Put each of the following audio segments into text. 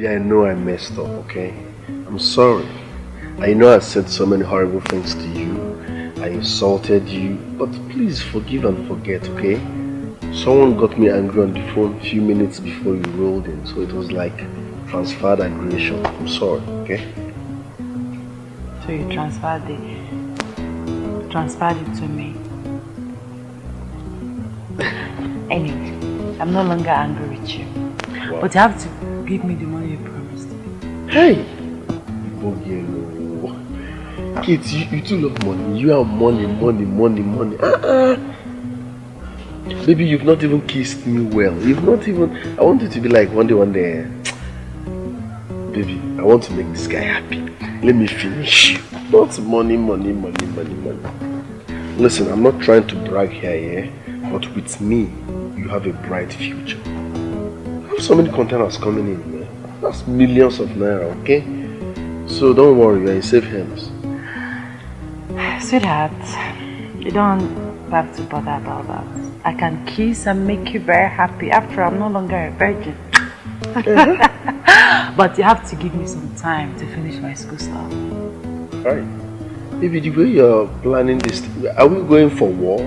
Baby, I know I messed up, okay? I'm sorry. I know I said so many horrible things to you. I insulted you, but please forgive and forget, okay? Someone got me angry on the phone a few minutes before you rolled in, so it was like transferred aggression. I'm sorry, okay? So you transferred it to me. Anyway, I'm no longer angry with you. Wow. But you have to give me the money you promised me. Hey! Kids, you too love money. You have money. Baby, you've not even kissed me well. You've not even... I want you to be like one day. Baby, I want to make this guy happy. Let me finish you. Not money. Listen, I'm not trying to brag here, yeah? But with me, you have a bright future. I have so many containers coming in, man. That's millions of naira, okay? So don't worry, you're in safe hands. Sweetheart, you don't have to bother about that. I can kiss and make you very happy. After I'm no longer a virgin. But you have to give me some time to finish my school stuff. Alright. Baby, the way you're planning this, are we going for war?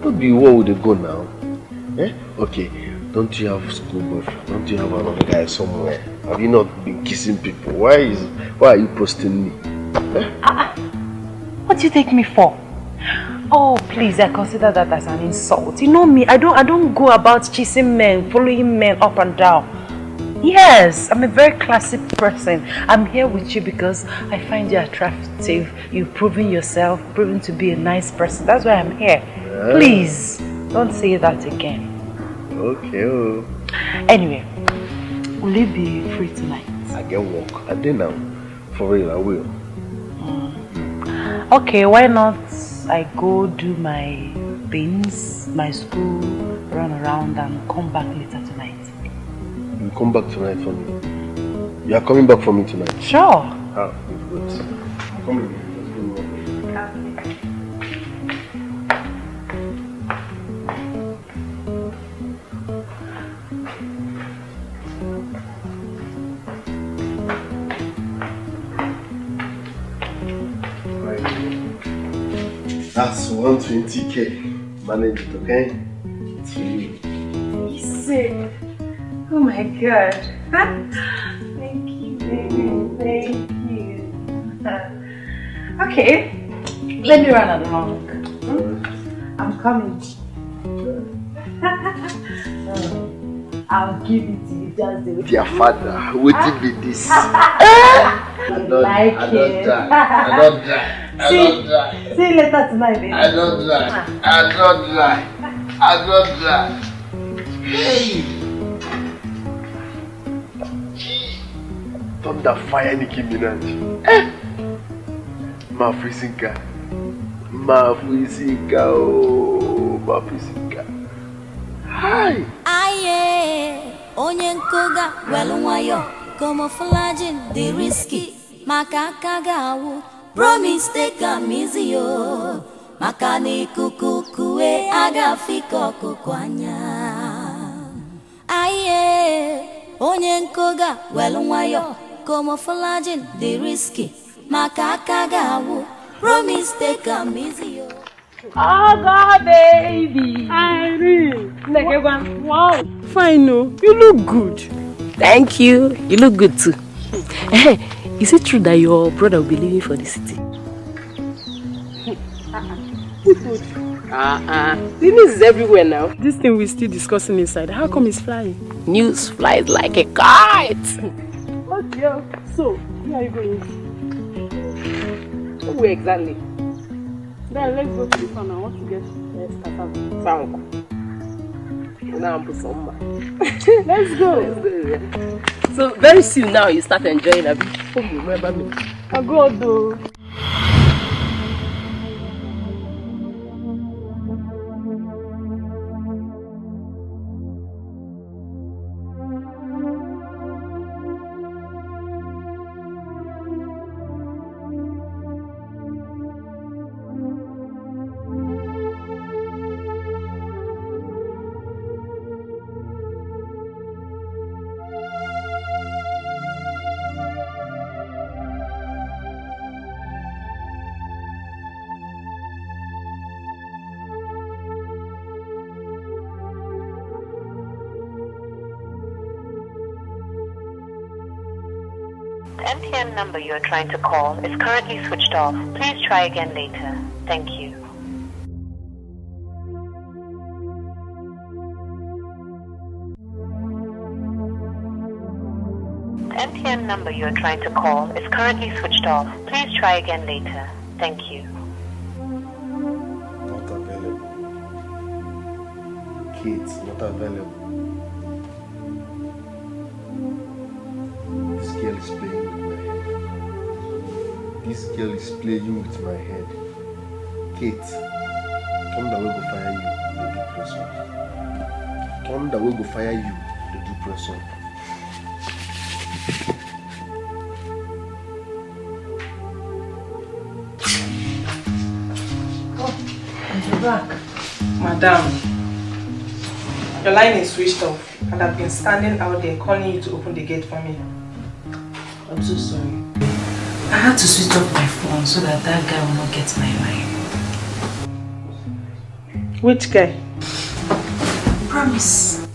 Don't be war with the go now. Eh? Okay. Don't you have school boyfriend? Don't you have another guy somewhere? Have you not been kissing people? Why are you posting me? Eh? What do you take me for? Oh, please, I consider that as an insult. You know me, I don't go about chasing men, following men up and down. Yes, I'm a very classy person. I'm here with you because I find you attractive. You've proven yourself, proven to be a nice person. That's why I'm here. Yeah. Please, don't say that again. Okay. Oh. Anyway, will you be free tonight? I can walk. I did now. For real, I will. Okay, why not I go do my things, my school, run around and come back later tonight? You come back tonight for me? You are coming back for me tonight? Sure. Ah, good. Come in. That's 120k. Manage it, okay? It's for you. Easy. Oh my God. Thank you, baby. Thank you. Okay. Let me run along. I'm coming. I'll give it to you just the way. Dear father, would it be this? I don't die. See you later tonight, baby. I don't die. Hey! Thunder fire Nicki Minaj. Ma Frisinka. Hi! Aye, onye nkoga welu nwayo, camouflaging the risky, makaka gawu, promise take am easy yo, makani kukukuwe agafika kukwanya. Aye, onye nkoga welu nwayo, camouflaging the risky, makaka gawu, promise take am easy yo. Oh God, baby! Irene! Wow! Fine, no? You look good. Thank you. You look good too. Is it true that your brother will be leaving for the city? The news is everywhere now. This thing we're still discussing inside. How come he's flying? News flies like a kite. Okay, so where are you going? Where exactly? Then let's go to the farm. I want to get Sanko. Now I'm some. Let's go. So very soon now you start enjoying a bit. Hope you remember me. I'll go though. The MTN number you are trying to call is currently switched off. Please try again later. Thank you. The MTN number you are trying to call is currently switched off. Please try again later. Thank you. Not available. Kids, not available. This girl is playing with my head. This girl is playing with my head. Kate, Thunder will go fire you, the depressor. Thunder will go fire you, the depressor. You're back. Madam, your line is switched off and I've been standing out there calling you to open the gate for me. I'm so sorry. I had to switch off my phone so that guy will not get my line. Which guy? Promise.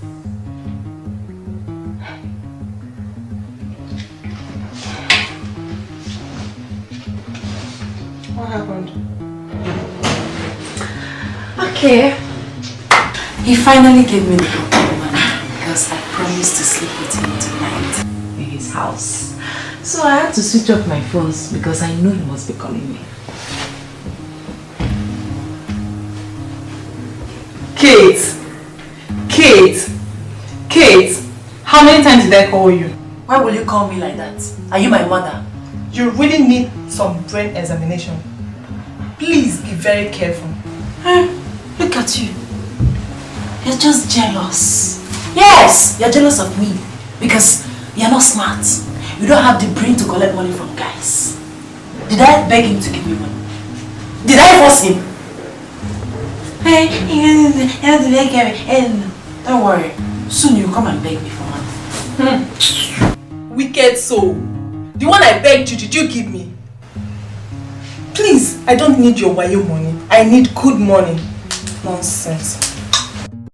What happened? Okay. He finally gave me the hotel money because I promised to sleep with him tonight in his house. So I had to switch off my phones because I knew he must be calling me. Kate! Kate! Kate! How many times did I call you? Why will you call me like that? Are you my mother? You really need some brain examination. Please be very careful. Look at you. You're just jealous. Yes, you're jealous of me because you're not smart. You don't have the brain to collect money from guys. Did I beg him to give me money? Did I force him? Hey, don't worry. Soon you'll come and beg me for money. Wicked soul. The one I begged you, did you give me? Please, I don't need your wayo money. I need good money. Nonsense.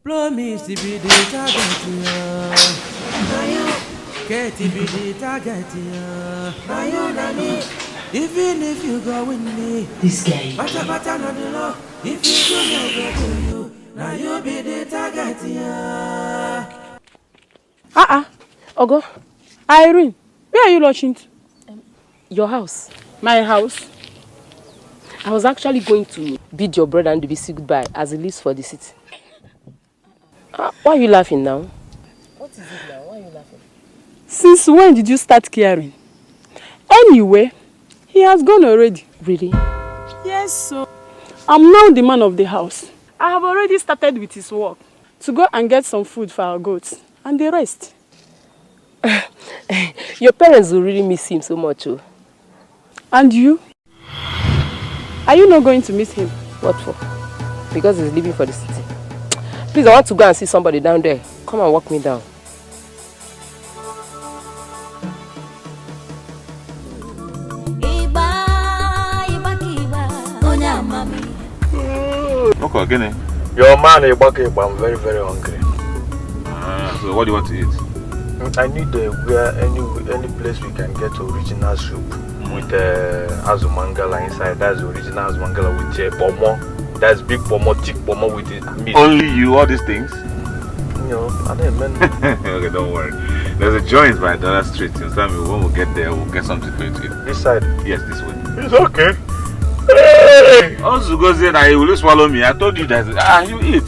Promise to be the target. Get to be the target. Even if you go with me, this guy. If you go to you, now you be the target. Ogo, Irene, where are you lodging to? Your house. My house. I was actually going to bid your brother Ndubuisi goodbye as he leaves for the city. Why are you laughing now? What is it now? Why are you laughing? Since when did you start caring? Anyway, he has gone already. Really? Yes, so I'm now the man of the house. I have already started with his work to go and get some food for our goats and the rest. Your parents will really miss him so much. Oh. And you? Are you not going to miss him? What for? Because he's leaving for the city. Please, I want to go and see somebody down there. Come and walk me down. Okay, Ekene. Your man, Igboegwu, I'm very, very hungry. So what do you want to eat? I need any place we can get original soup with azu mangala inside. That's the original azu mangala with pomo. That's big pomo, thick pomo with it. Meat. Only you, all these things? You know, I don't mean. Okay, don't worry. There's a joint by the other street. You tell me when we get there, we'll get something for you to eat. This side? Yes, this way. It's okay. Hey! Also goes in and he will swallow me. I told you that. You eat.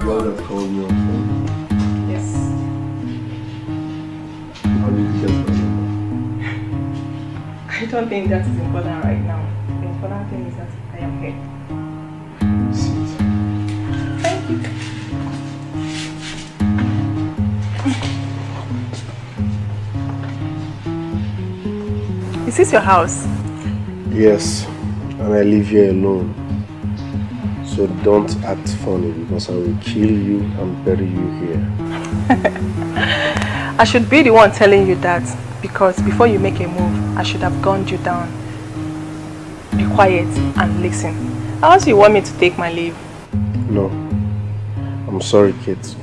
girl that called me on phone? Yes. How did you get my number? I don't think that is important right now. The important thing is that I am here. Sit. Thank you. Is this your house? Yes, and I live here alone. So don't act funny because I will kill you and bury you here. I should be the one telling you that because before you make a move, I should have gunned you down. Be quiet and listen. How else you want me to take my leave? No. I'm sorry, kids.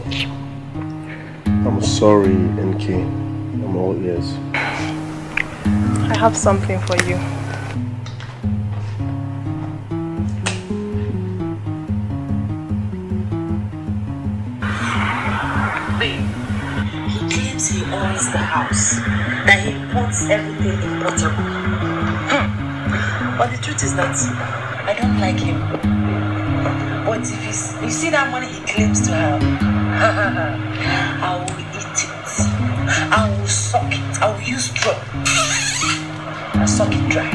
I'm sorry, Nche. I'm all ears. I have something for you. He claims he owns the house, that he imports everything importable. But the truth is that I don't like him. But if you see that money he claims to have, I will eat it. I will suck it. I will use straw and suck it dry.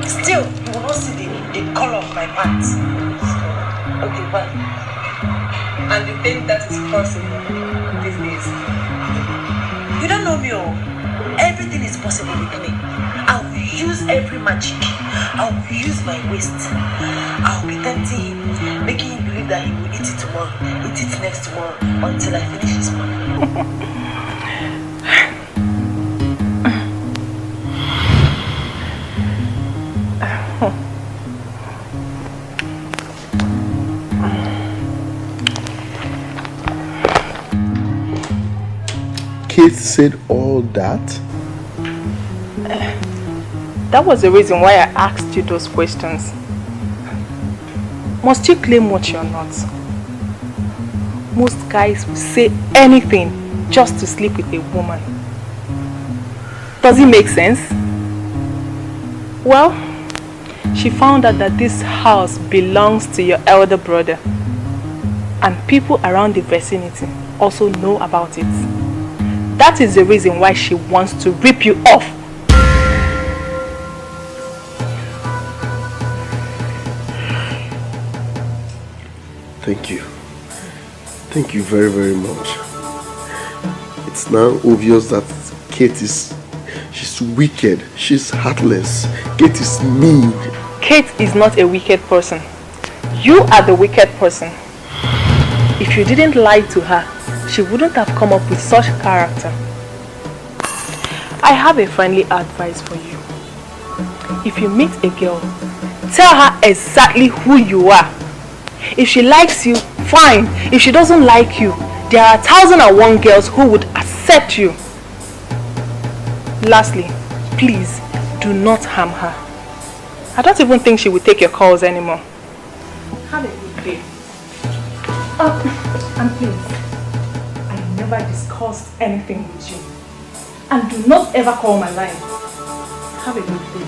Still, you will not see the color of my pants. Okay, bye. And you think that is possible these days? You don't know me, oh. Everything is possible with me. I will use every magic. I will use my waist. I will be tempting him, making him believe that he will eat it tomorrow, eat it next tomorrow, until I finish his money. Kate said all that? That was the reason why I asked you those questions. Must you claim what you're not? Most guys will say anything just to sleep with a woman. Does it make sense? Well, she found out that this house belongs to your elder brother. And people around the vicinity also know about it. That is the reason why she wants to rip you off. Thank you. Thank you very, very much. It's now obvious that Kate she's wicked. She's heartless. Kate is mean. Kate is not a wicked person. You are the wicked person. If you didn't lie to her, she wouldn't have come up with such character. I have a friendly advice for you. If you meet a girl, tell her exactly who you are. If she likes you, fine. If she doesn't like you, there are 1,001 girls who would accept you. Lastly, please do not harm her. I don't even think she will take your calls anymore. Have a good day. And please, I never discussed anything with you. And do not ever call my line. Have a good day.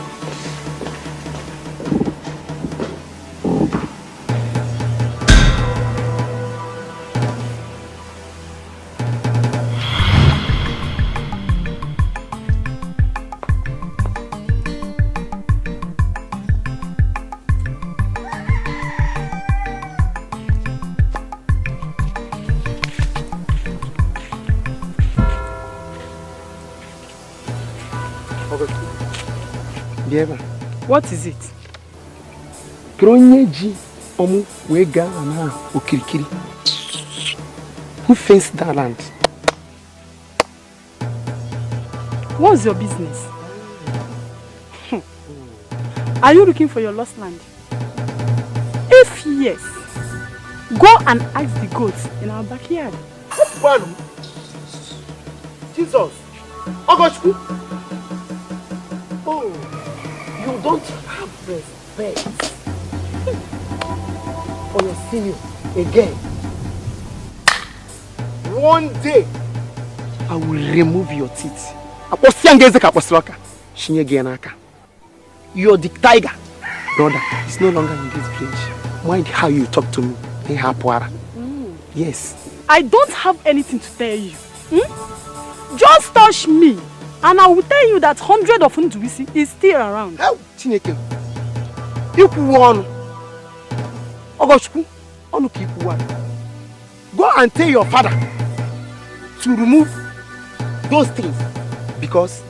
What is it? Who fenced that land? What's your business? Are you looking for your lost land? If yes, go and ask the goats in our backyard. What? Jesus! August! Oh, you don't have respect for your senior again. One day, I will remove your teeth. You're the tiger. Brother, it's no longer in this village. Mind how you talk to me. Yes. I don't have anything to tell you. Just touch me, and I will tell you that 100 of Ndubuisi is still around. How? Chineke. People one. Ogochukwu. Onu people one. Go and tell your father to remove those things because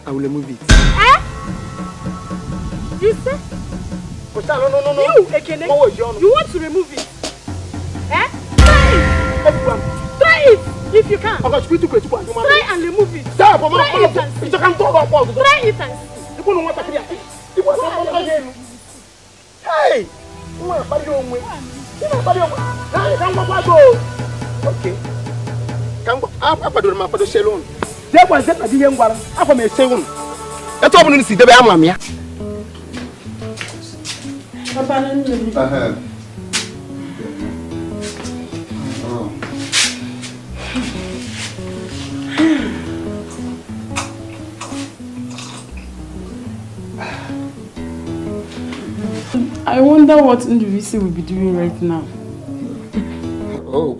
I will remove it. Eh? You say? No. You, Ekene, you want to remove it? Eh? Try it! Try it! If you can. Try and remove it. Try it and see. Try it and see. Hey! Okay. I wonder what Ndubuisi will be doing right now. Oh,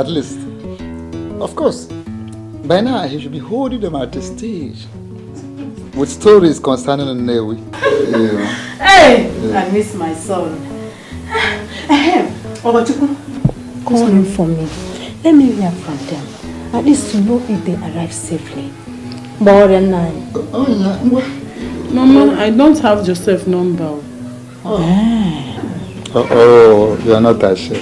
at least. Of course. By now, he should be holding them at the stage. With stories concerning Nnewi. Hey! Yeah. I miss my son. Call him for me. Let me hear from them. At least to know if they arrive safely. More than 9. Oh, yeah. Mama, I don't have Joseph's number. Oh, you are not that sure.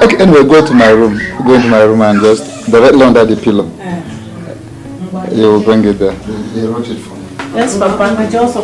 Okay, anyway, go into my room. Go into my room and just directly under the pillow. You will bring it there. They wrote it for me. Yes, Papa. Yes,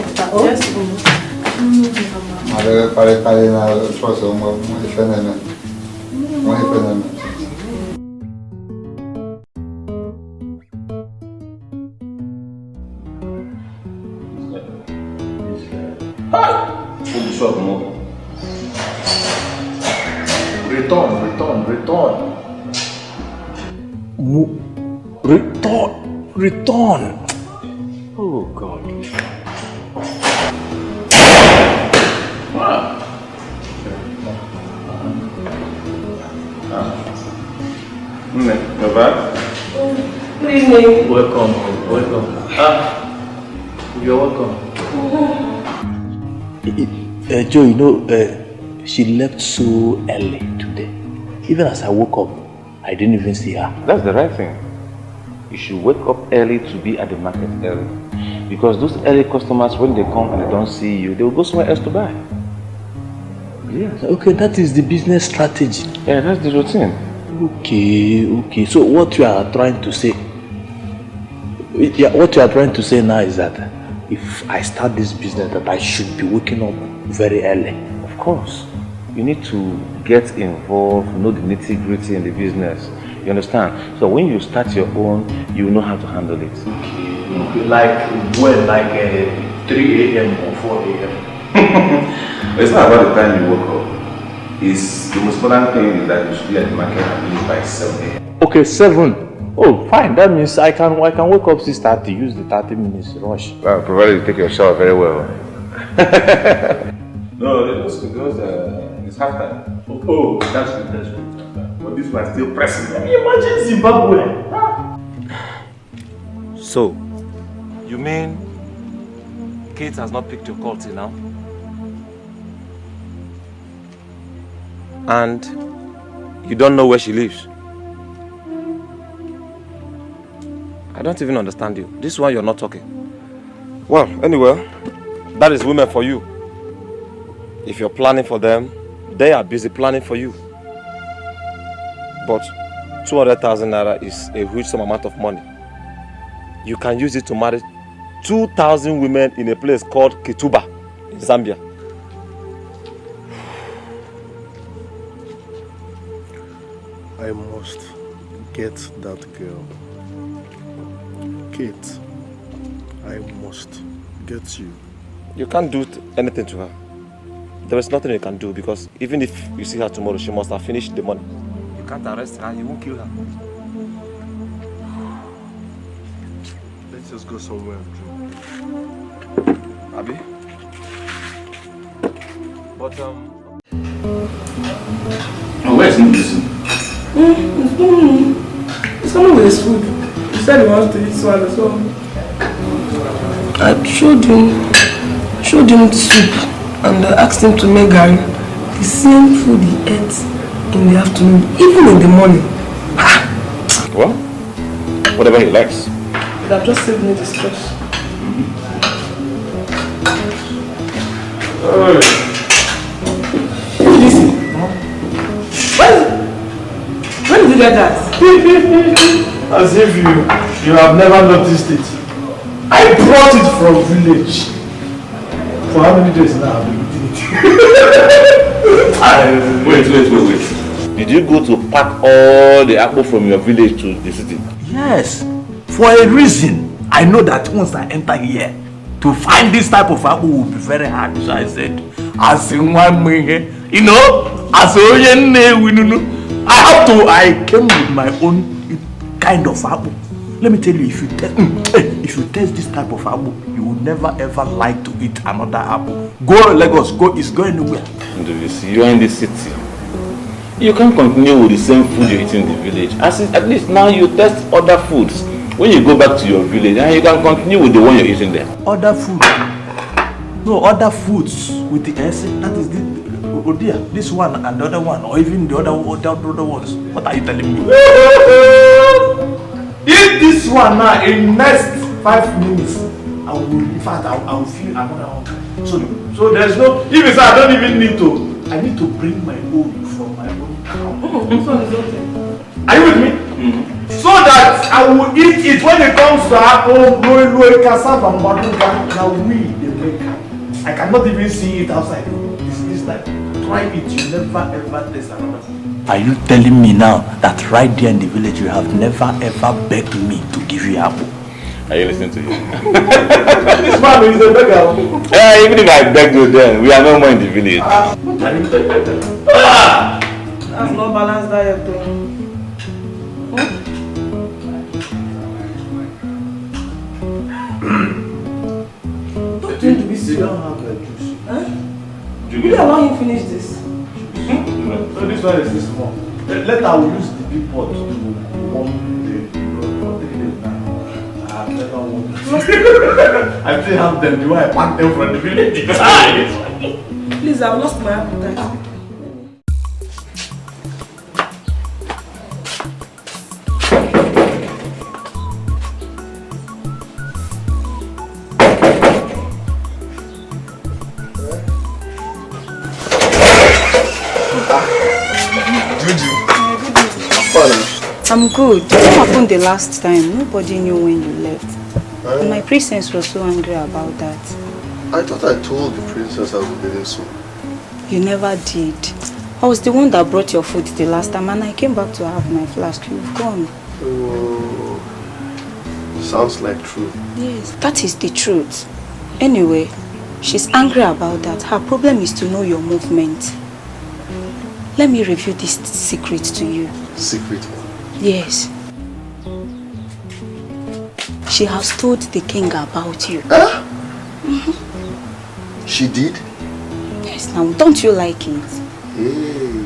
Return. Oh God. You're back? Good evening. Welcome. You're welcome. Joe, you know, she left so early today. Even as I woke up, I didn't even see her. That's the right thing. You should wake up early to be at the market early. Because those early customers, when they come and they don't see you, they will go somewhere else to buy. Yes. Okay, that is the business strategy. Yeah, that's the routine. Okay. So what you are trying to say, now is that if I start this business, that I should be waking up very early. Of course. You need to get involved, know the nitty-gritty in the business. You understand? So when you start your own, you know how to handle it. Okay. Like when? Like 3 a.m. or 4 a.m.? It's not about the time you wake up. It's the most important thing is that you should be at the market at least by 7 a.m. Okay, 7. Oh, fine. That means I can wake up 6:30, use the 30 minutes rush. Well, provided you take your shower very well. No, because it's half time. Oh, that's good. But this one is still pressing. Can you imagine Zimbabwe? So, you mean Kate has not picked your call till now? And you don't know where she lives? I don't even understand you. This one you're not talking. Well, anyway, that is women for you. If you're planning for them, they are busy planning for you. But 200,000 naira is a huge amount of money. You can use it to marry 2,000 women in a place called Kituba in Zambia. I must get that girl. Kate, I must get you. You can't do anything to her. There is nothing you can do because even if you see her tomorrow, she must have finished the money. You can't arrest her, you won't kill her. Let's just go somewhere and drink. Abi? But where's Ndubuisi? He's coming with his food. He said he wants to eat swallow, so I showed him the soup and I asked him to make garri. The same food he ate in the afternoon, even in the morning. Well, whatever he likes. It have just saved me the stress. Listen. When did you get that? As if you have never noticed it. I brought it from village. For how many days now have you been eating it? Wait. Did you go to pack all the apple from your village to the city? Yes. For a reason. I know that once I enter here, to find this type of apple will be very hard. So I said, as in one way, you know, as I came with my own kind of apple. Let me tell you, if you taste this type of apple, you will never ever like to eat another apple. Go Lagos, it's going anywhere. Ndubuisi, you are in the city. You can't continue with the same food you eat in the village. At least now you test other foods. When you go back to your village, and you can continue with the one you're eating there. Other food? No, other foods with the essence. That is oh dear, this one and the other one, or even the other ones. What are you telling me? Eat this one now in next 5 minutes. I will feel another one. So there's no. Even if I don't even need to, I need to bring my own from my own town. This one is okay. Are you with me? So that I will eat it when it comes to apple, cassava, and maduga. Now they make. I cannot even see it outside. This like try it, you never ever taste another food. Are you telling me now that right there in the village you have never ever begged me to give you apple? Are you listening to him? This man is a beggar. Yeah, even if I beg you then, we are no more in the village. That's not balanced diet though. You don't have the juice. Huh? Will you allow him finish this? So this one is this small. Later I will use the big pot to warm the for 3 days now. I have never warmed it. I still have them the way I packed them from the village. Please, I've lost my appetite. I'm good. What happened the last time? Nobody knew when you left. And my princess was so angry about that. I thought I told the princess I would be there soon. You never did. I was the one that brought your food the last time and I came back to have my flask. You've gone. Oh, sounds like truth. Yes, that is the truth. Anyway, she's angry about that. Her problem is to know your movement. Let me reveal this secret to you. Secret? Yes. She has told the king about you. Huh? She did? Yes, now don't you like it? Hey,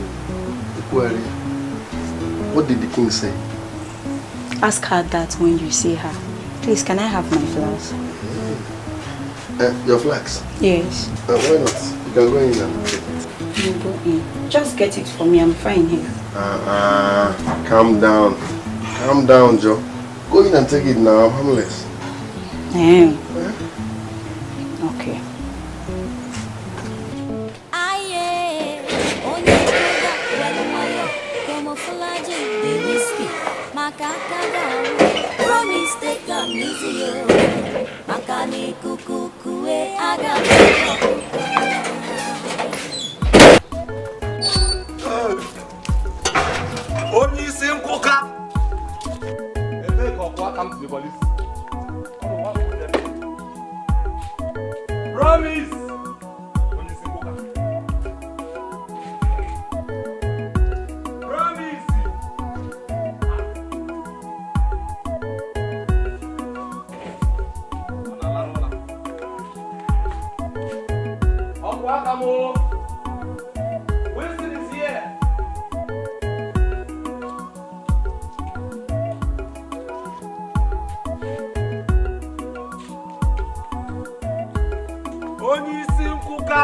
what did the king say? Ask her that when you see her. Please, can I have my flask? Your flask? Yes. Why not? You can go in and take it. You go in. Just get it for me, I'm fine here. Calm down. Calm down, Joe. Go in and take it now, I'm harmless. Okay. Come to the police. Promise. Promise. Onye isi nkuka.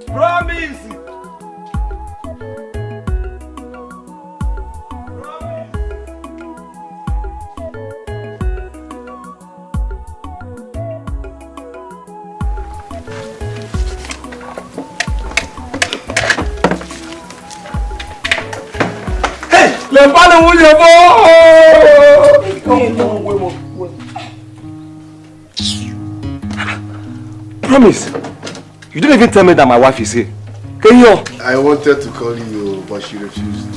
Promise. Lempane wunye bo. Promise. You didn't even tell me that my wife is here. Can you? I wanted to call you, but she refused.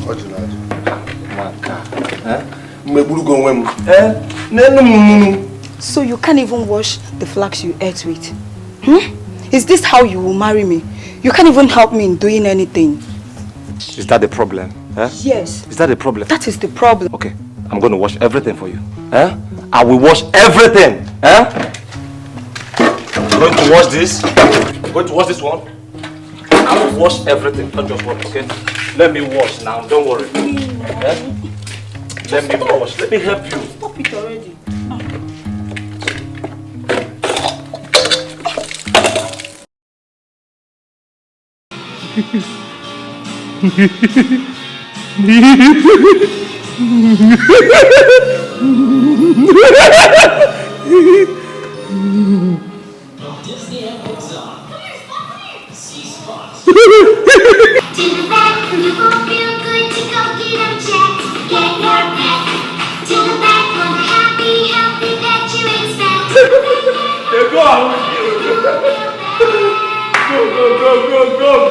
So you can't even wash the flags you ate with? Is this how you will marry me? You can't even help me in doing anything. Is that the problem? Yes. Is that the problem? That is the problem. Okay, I'm going to wash everything for you. I will wash everything. I'm going to wash this. I'm going to wash this one. I will wash everything. Don't just worry, okay? Let me wash now. Don't worry. Let me wash. Let me help you. Stop it already.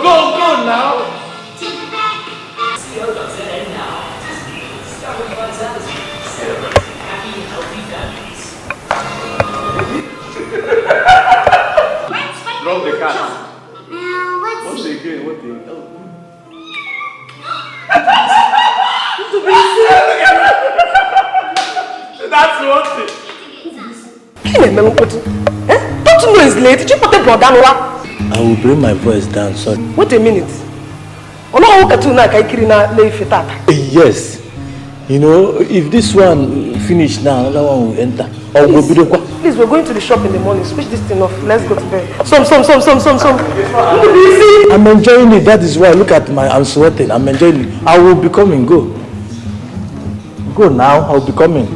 Go now. Drop the cat. What's the again? What the? That's what it. Don't you know it's late? Did you put the blood down? I will bring my voice down, sorry. Wait a minute. Yes. You know, if this one finish now, another one will enter. Or we'll be the Please, we're going to the shop in the morning. Switch this thing off. Let's go to bed. Some. I'm enjoying it. That is why look at I'm sweating. I'm enjoying it. I will be coming. Go. Go now. I'll be coming.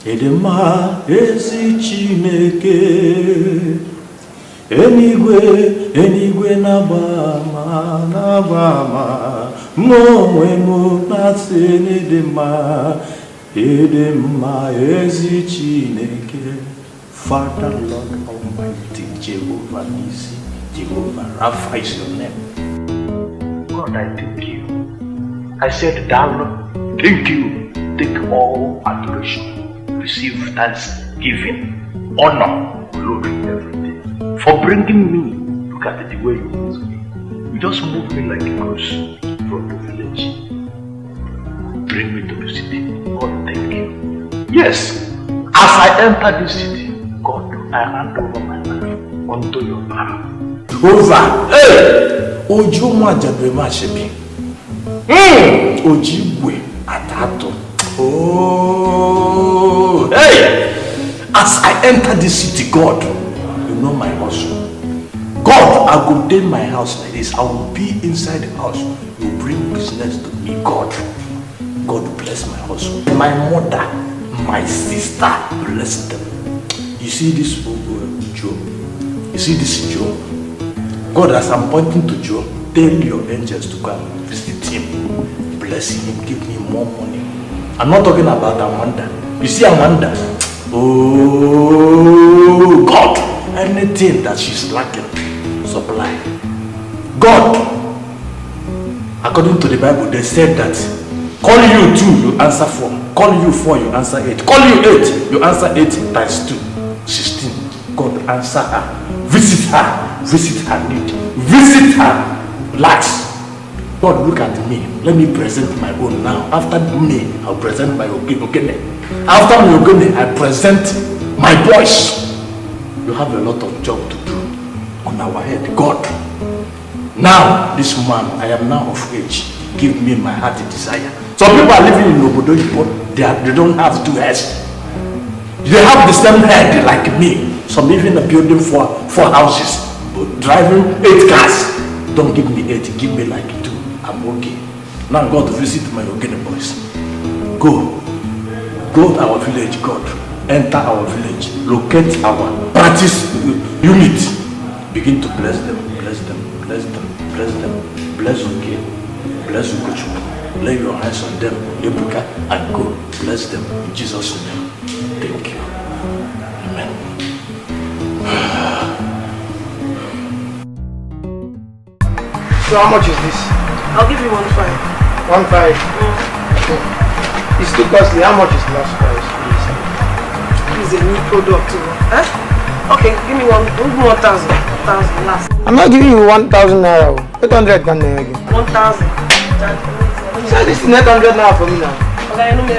Edema ezi Chineke enigwe nabama monwe mo nase edema ezi Chineke. Father, Lord Almighty, Jehovah Nisi, Jehovah Rapha is your name. God, I thank you. I said, Lord, thank you. Take all adoration. Receive thanksgiving, honor, glory, everything. For bringing me, look at the way you moved me. You just moved me like a ghost from the village. Bring me to the city. God, thank you. Yes, as I enter this city, God, I hand over my life unto your power. Over. Hey! Ojuma Jabrema Shebi. Ojibwe Atato. Oh, hey! As I enter this city, God, you know my hustle. God, I go in my house like this. I will be inside the house. You bring business to me, God. God bless my husband. My mother, my sister, bless them. You see this Joe? You see this Joe? God, as I'm pointing to Joe, tell your angels to come visit him. Bless him, give me more money. I'm not talking about Amanda. You see Amanda? Oh, God, anything that she's lacking, supply. God, according to the Bible, they said that call you 2, you answer 4. Call you 4, you answer 8. Call you 8, you answer 8 times 2, 16. God, answer her. Visit her need. Visit her lacks. God, look at me. Let me present my own now. After me, I'll present my Ekene. After my Ekene, I present my boys. You have a lot of job to do on our head. God, now, this man, I am now of age. Give me my heart desire. Some people are living in Obodo Igbo. They don't have 2 heads. They have the same head like me. Some even a building 4 houses, but driving 8 cars. Don't give me 8, give me like 2. I'm okay. Now God visit my Ogene boys. Go to our village, God. Enter our village. Locate our practice unit. Begin to bless them, bless them, bless them, bless them. Bless Oke, bless Ukochu. Lay your hands on them, Ebuka, and go. Bless them in Jesus' name. Thank you. Amen. So how much is this? I'll give you 1.5. 1.5? It's too costly. How much is the last price, please? It's a new product. Huh? Okay, give me 1,000 last. I'm not giving you 1,000 naira. 800 can I give? 1,000. So this is 800 naira for me now. Okay, you know me,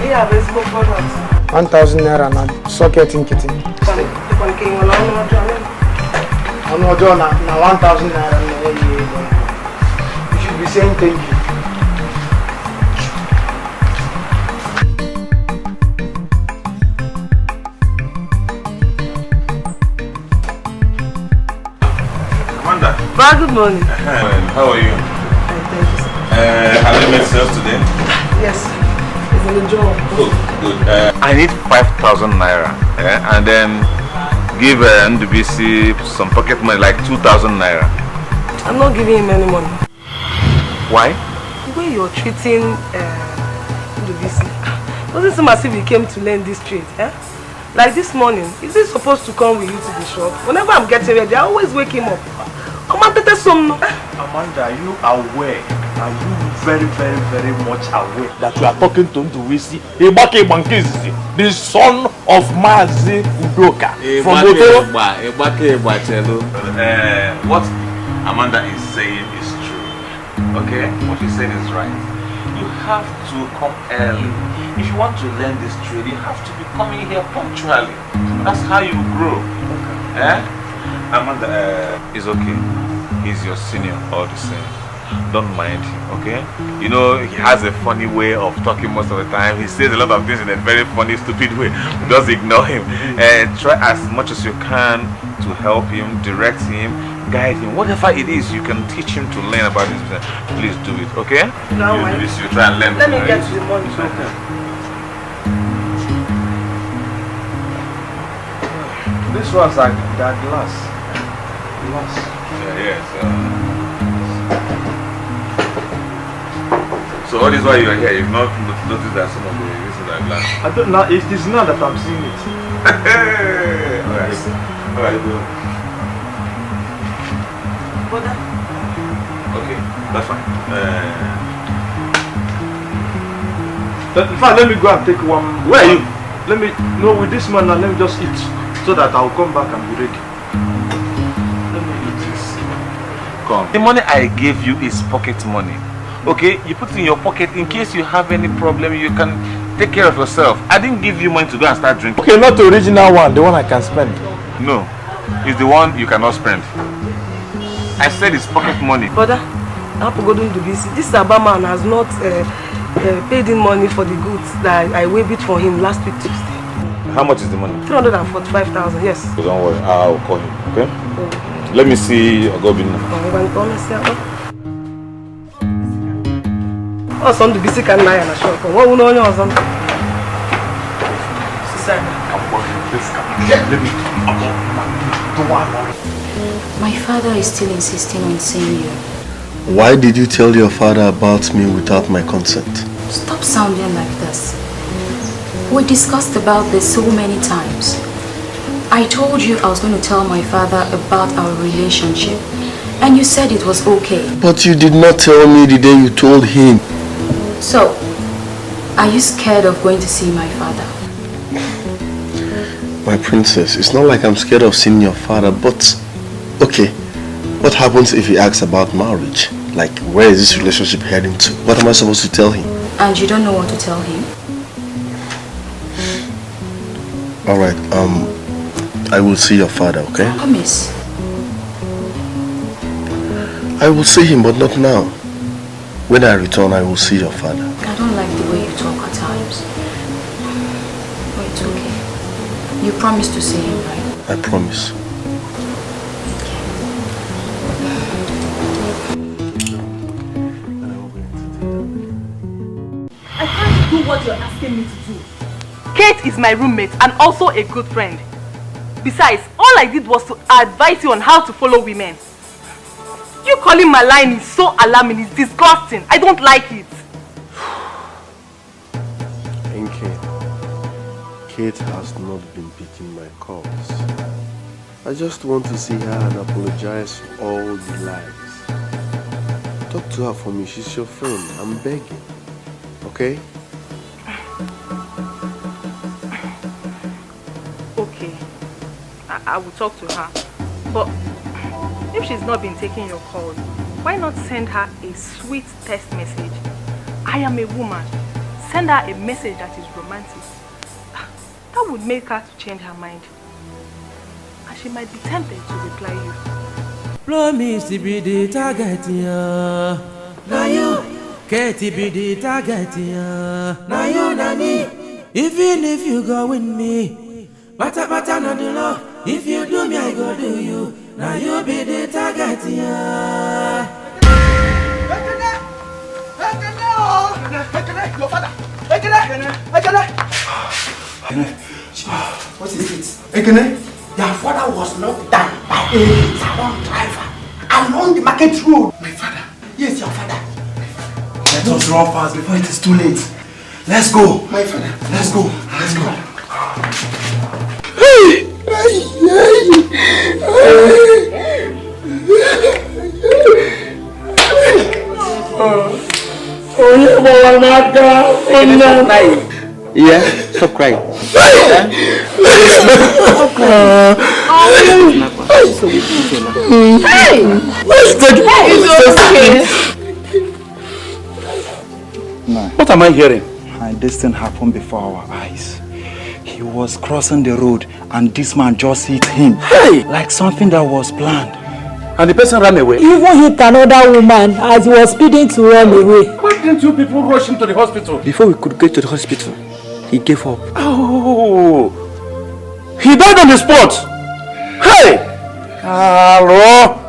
yeah, but it's more product. 1,000 naira now. Socket in kitchen. I'm not doing now 1,000 naira. You should be saying thank you. Well, good morning. How are you? Thank you, sir. Have you met sales today? Yes. It's in the job. Good. I need 5,000 naira, and then give Ndubuisi some pocket money, like 2,000 naira. I'm not giving him any money. Why? The way you're treating Ndubuisi, doesn't seem as if he came to learn this trade. Like this morning, is he supposed to come with you to the shop? Whenever I'm getting ready, I always wake him up. Amanda, are you aware? Are you very, very, very much aware that you are talking to Ndubuisi, the son of Mazi Udoka from Oto? What Amanda is saying is true. Okay? What she's saying is right. You have to come early. If you want to learn this trade, you have to be coming here punctually. That's how you grow. Amanda, is okay. He's your senior all the same. Don't mind him, okay? You know, he has a funny way of talking most of the time. He says a lot of things in a very funny, stupid way. Just ignore him. Try as much as you can to help him, direct him, guide him. Whatever it is you can teach him to learn about this business, please do it, okay? No, you try and learn. Let me get to the money. Okay. This one's like that glass. Yes. So all this while you are here, you've not noticed that some of the using that glass? I don't know. It is now that I'm seeing it. Alright. Okay, that's fine. In fact, let me go and take one. Where are you? Let me, no, with this man now, let me just eat so that I'll come back and be ready. Let me eat this. Come. The money I gave you is pocket money. Okay, you put it in your pocket in case you have any problem, you can take care of yourself. I didn't give you money to go and start drinking. Okay, not the original one, the one I can spend. No, it's the one you cannot spend. I said it's pocket money. Brother, this Abama man has not paid in money for the goods that I waived it for him last week Tuesday. How much is the money? 345,000, yes. So don't worry, I'll call him, okay? Let me see Ogobin. Also, Ndubuisi can lie and shop. What will know your son? My father is still insisting on seeing you. Why did you tell your father about me without my consent? Stop sounding like this. We discussed about this so many times. I told you I was going to tell my father about our relationship, and you said it was okay. But you did not tell me the day you told him. So, are you scared of going to see my father? My princess, it's not like I'm scared of seeing your father, but okay, what happens if he asks about marriage? Like, where is this relationship heading to? What am I supposed to tell him? And you don't know what to tell him? Alright, I will see your father, okay? Promise. I will see him, but not now. When I return, I will see your father. I don't like the way you talk at times. But it's okay. You promise to see him, right? I promise. I can't do what you're asking me to do. Kate is my roommate and also a good friend. Besides, all I did was to advise you on how to follow women. You calling my line is so alarming, it's disgusting. I don't like it. Nche, Kate has not been picking my calls. I just want to see her and apologize for all the lies. Talk to her for me, she's your friend. I'm begging. Okay? Okay, I will talk to her. But if she's not been taking your calls, why not send her a sweet text message? I am a woman. Send her a message that is romantic. That would make her to change her mind. And she might be tempted to reply you. Promise to be the target, yeah. Now you can't be the target, yeah. Now you nani. Even if you go with me, bata not the law. If you do me, I go do you. Now you be the target, yeah. Ekene, your father. Ekene. What is it? Ekene, your father was knocked down by a salon driver along the market road. My father? Yes, your father. Let us run fast before it is too late. Let's go. My father. Let's go. Let's go. Yeah, stop crying. Hey! What am I hearing? And this thing happened before our eyes. He was crossing the road and this man just hit him. Hey! Like something that was planned. And the person ran away? Even hit another woman as he was speeding to run away. Why didn't you people rush him to the hospital? Before we could get to the hospital, he gave up. Oh! He died on the spot! Hey! Hello!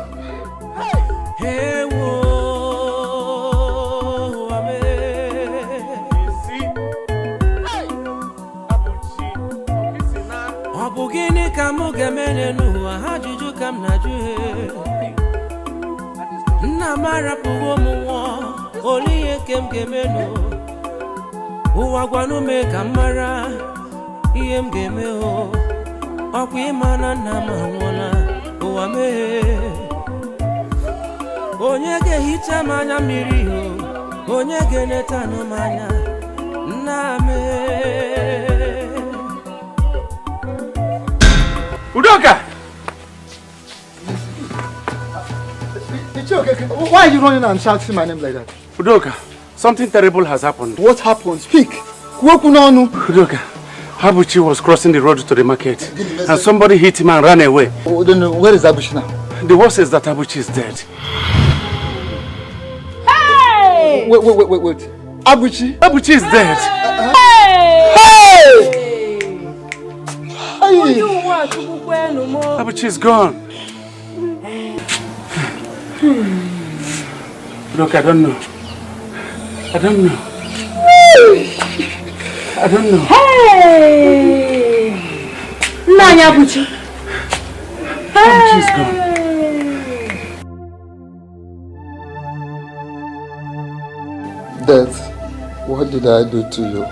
Namara puwo muwo oliye kem gemeno uwagwanu me kamara iem gemeo okwi mana namanwona uwame onye ge hicha manya miri onye ge neta no manya name Udoka! Okay. Why are you running and shouting my name like that? Udoka, something terrible has happened. What happened? Speak. Udoka, Abuchi was crossing the road to the market and somebody hit him and ran away. Oh, then where is Abuchi now? The worst is that Abuchi is dead. Hey! Wait. Abuchi? Abuchi is dead. Hey! Abuchi is gone. Look, I don't know. I don't know. I don't know. Hey! Nanya Buchi. She's gone. Death, what did I do to you?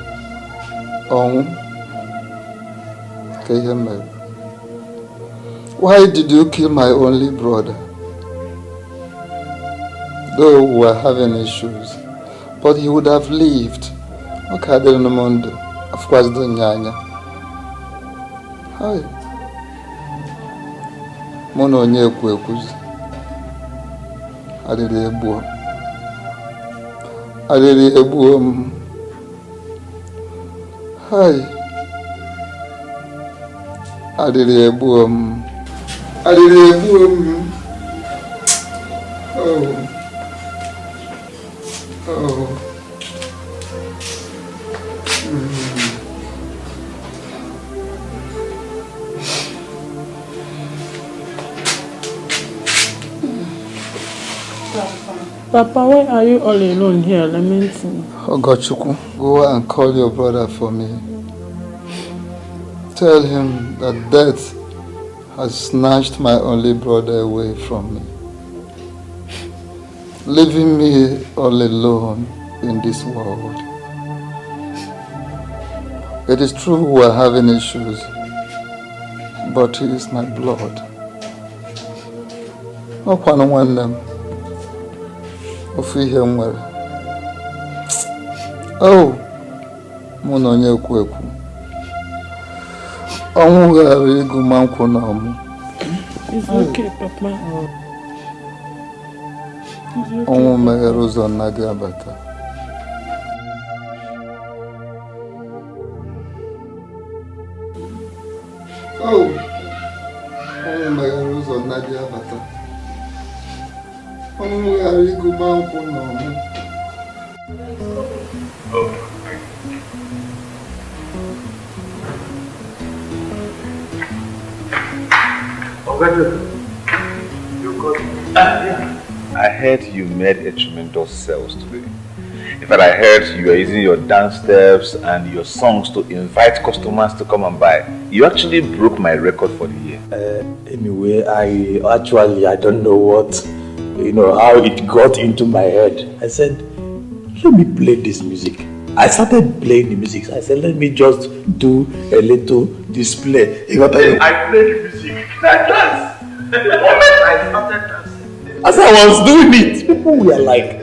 Why did you kill my only brother? Though we were having issues, but he would have lived. Okay, of course, the nyanya. Hi. Mono nye kwekuzi. Adede Egbo. Adede Egbo. Hi. Adede Egbo. Adede Egbo. Oh. Oh. Papa, why are you all alone here lamenting? Ogochukwu, go and call your brother for me. Tell him that death has snatched my only brother away from me, leaving me all alone in this world. It is true we are having issues, but he is my blood. Oh, Munonye Ekweku. It's okay, Papa. I heard you made a tremendous sales today. In fact, I heard you are using your dance steps and your songs to invite customers to come and buy. You actually broke my record for the year. Anyway, I don't know how it got into my head. I said, let me play this music. I started playing the music. I said, let me just do a little display. I played the music. I danced. The moment I started dancing, as I was doing it, people were like,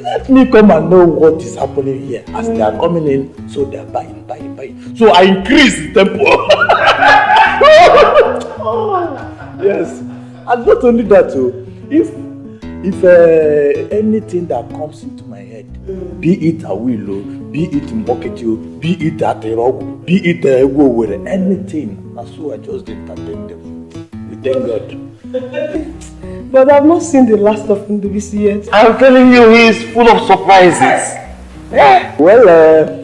let me come and know what is happening here. As they are coming in, so they are buying. So I increased the tempo. Yes. And not only that, if anything that comes into my head, be it a willow, be it Mboketu, be it Aterogu, be it Egbo, anything, and so I just entertain them. We thank God. But I've not seen the last of Ndubuisi yet. I'm telling you, he is full of surprises. Yeah. Well,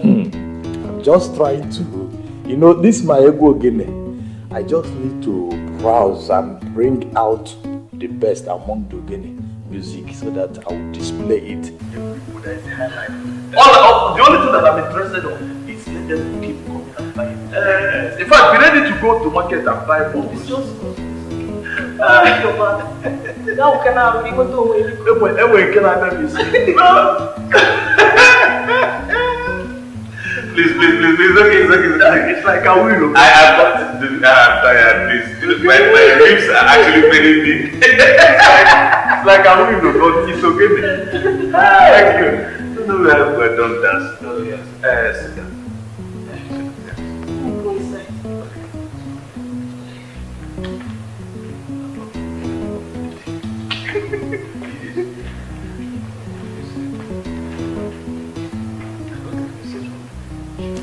I'm just trying to, this is my Egbo Ekene. I just need to browse and bring out the best among the Ekene music so that I will display it. The only thing that I'm interested in is let them keep coming and buying. In fact, be ready to go to market and buy more. It's just now can I go to Please, okay. It's like a wheel. I'm tired, please. My lips are actually paining me. It's like a wheel, but it's okay. Thank you. No, we're done dance. Oh, yes. Sit down.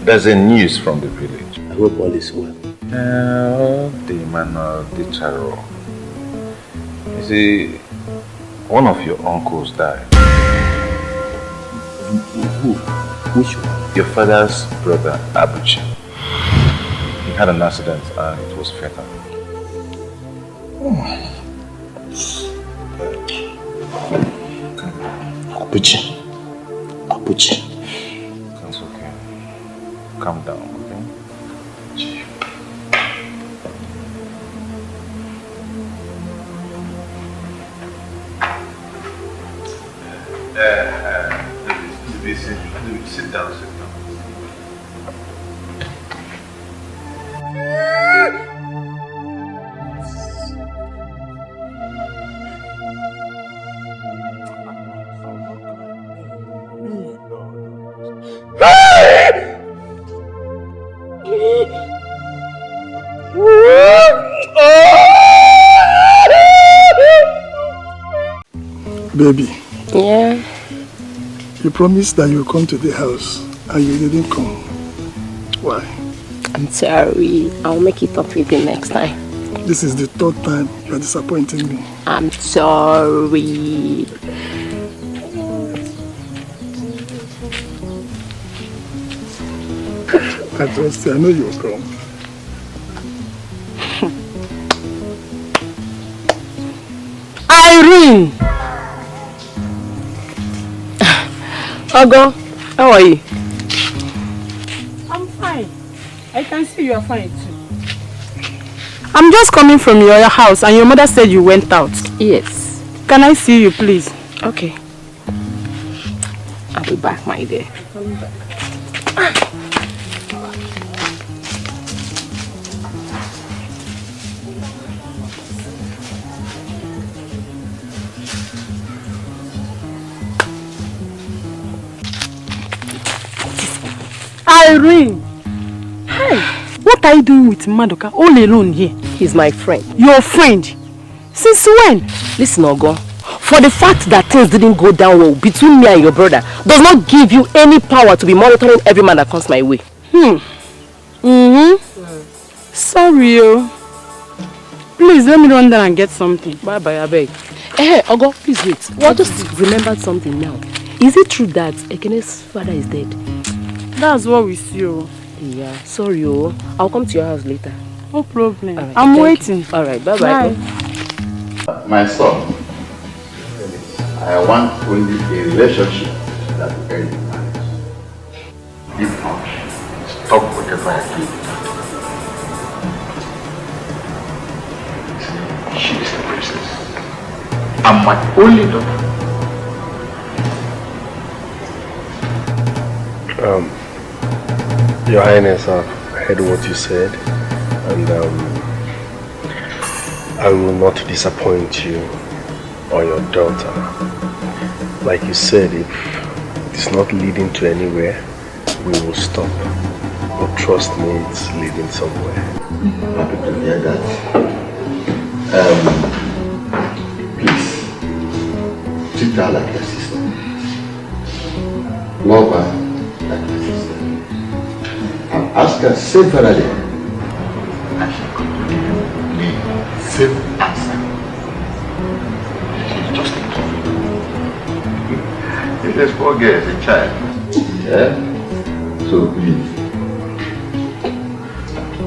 There's a news from the village. I hope all is well. The man of the Charo. You see, one of your uncles died. Who? Which one? Your father's brother, Alichi. He had an accident and it was fatal. Alichi. Puchi. That's okay. Calm down, okay? Sit down, sit down. Baby. Yeah? You promised that you would come to the house and you didn't come. Why? I'm sorry. I'll make it up with you next time. This is the third time you are disappointing me. I'm sorry. I trust you. I know you'll come. Irene! Ogo, how are you? I'm fine. I can see you are fine too. I'm just coming from your house and your mother said you went out. Yes. Can I see you, please? Okay. I'll be back, my dear. Coming back. Irene! Hey, what are you doing with Madoka all alone here? He's my friend. Your friend? Since when? Listen, Ogo. For the fact that things didn't go down well between me and your brother does not give you any power to be monitoring every man that comes my way. Sorry, oh. Please let me run down and get something. Bye-bye, I beg. Hey, Ogo, please wait. I just remembered something now. Is it true that Ekene's father is dead? That's what we see, oh. Yeah, sorry, oh. I'll come to your house later. No problem. Right, I'm waiting. Alright, bye-bye. My son, I want only a relationship that will end in marriage. If not, stop whatever I do. She is the princess. I'm my only daughter. Your Highness, I've heard what you said, and I will not disappoint you or your daughter. Like you said, if it's not leading to anywhere, we will stop. But trust me, it's leading somewhere. I'm happy to hear that. Please, treat her like your sister. Love her like your sister. And ask her severally, and she could give you the same answer. She's just a toy. This poor girl is a child. Yeah? So please,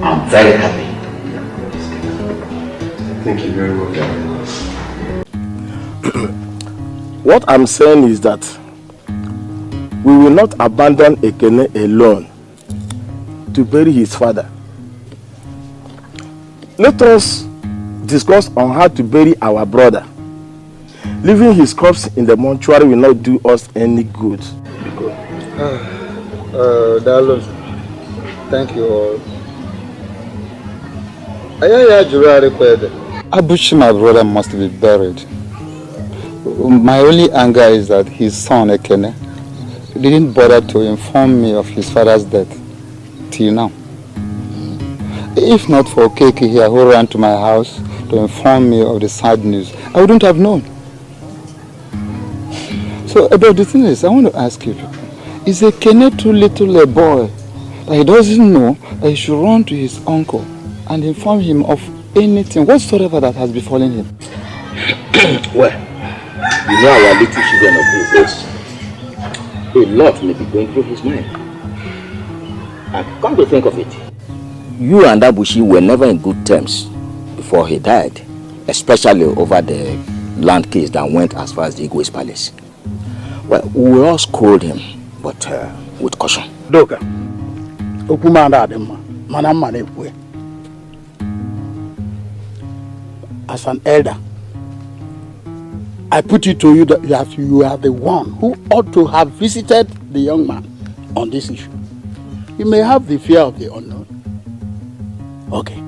I'm very happy. Thank you very much. What I'm saying is that we will not abandon Ekene alone to bury his father. Let us discuss on how to bury our brother. Leaving his corpse in the mortuary will not do us any good. Darling, thank you all. Abuchi, my brother, must be buried. My only anger is that his son, Ekene, didn't bother to inform me of his father's death till now. If not for Keke here who ran to my house to inform me of the sad news, I wouldn't have known. So, about the thing is, I want to ask you, is Ekene too little a boy that he doesn't know that he should run to his uncle and inform him of anything, whatsoever that has befallen him? Well, you know our little children of his age, a lot may be going through his mind. And come to think of it, you and Abushi were never in good terms before he died, especially over the land case that went as far as the Igbo's palace. Well, we all scolded him but with caution. Doka, Okumanda Adema, Manamane. As an elder, I put it to you that you are the one who ought to have visited the young man on this issue. He may have the fear of the unknown. Okay.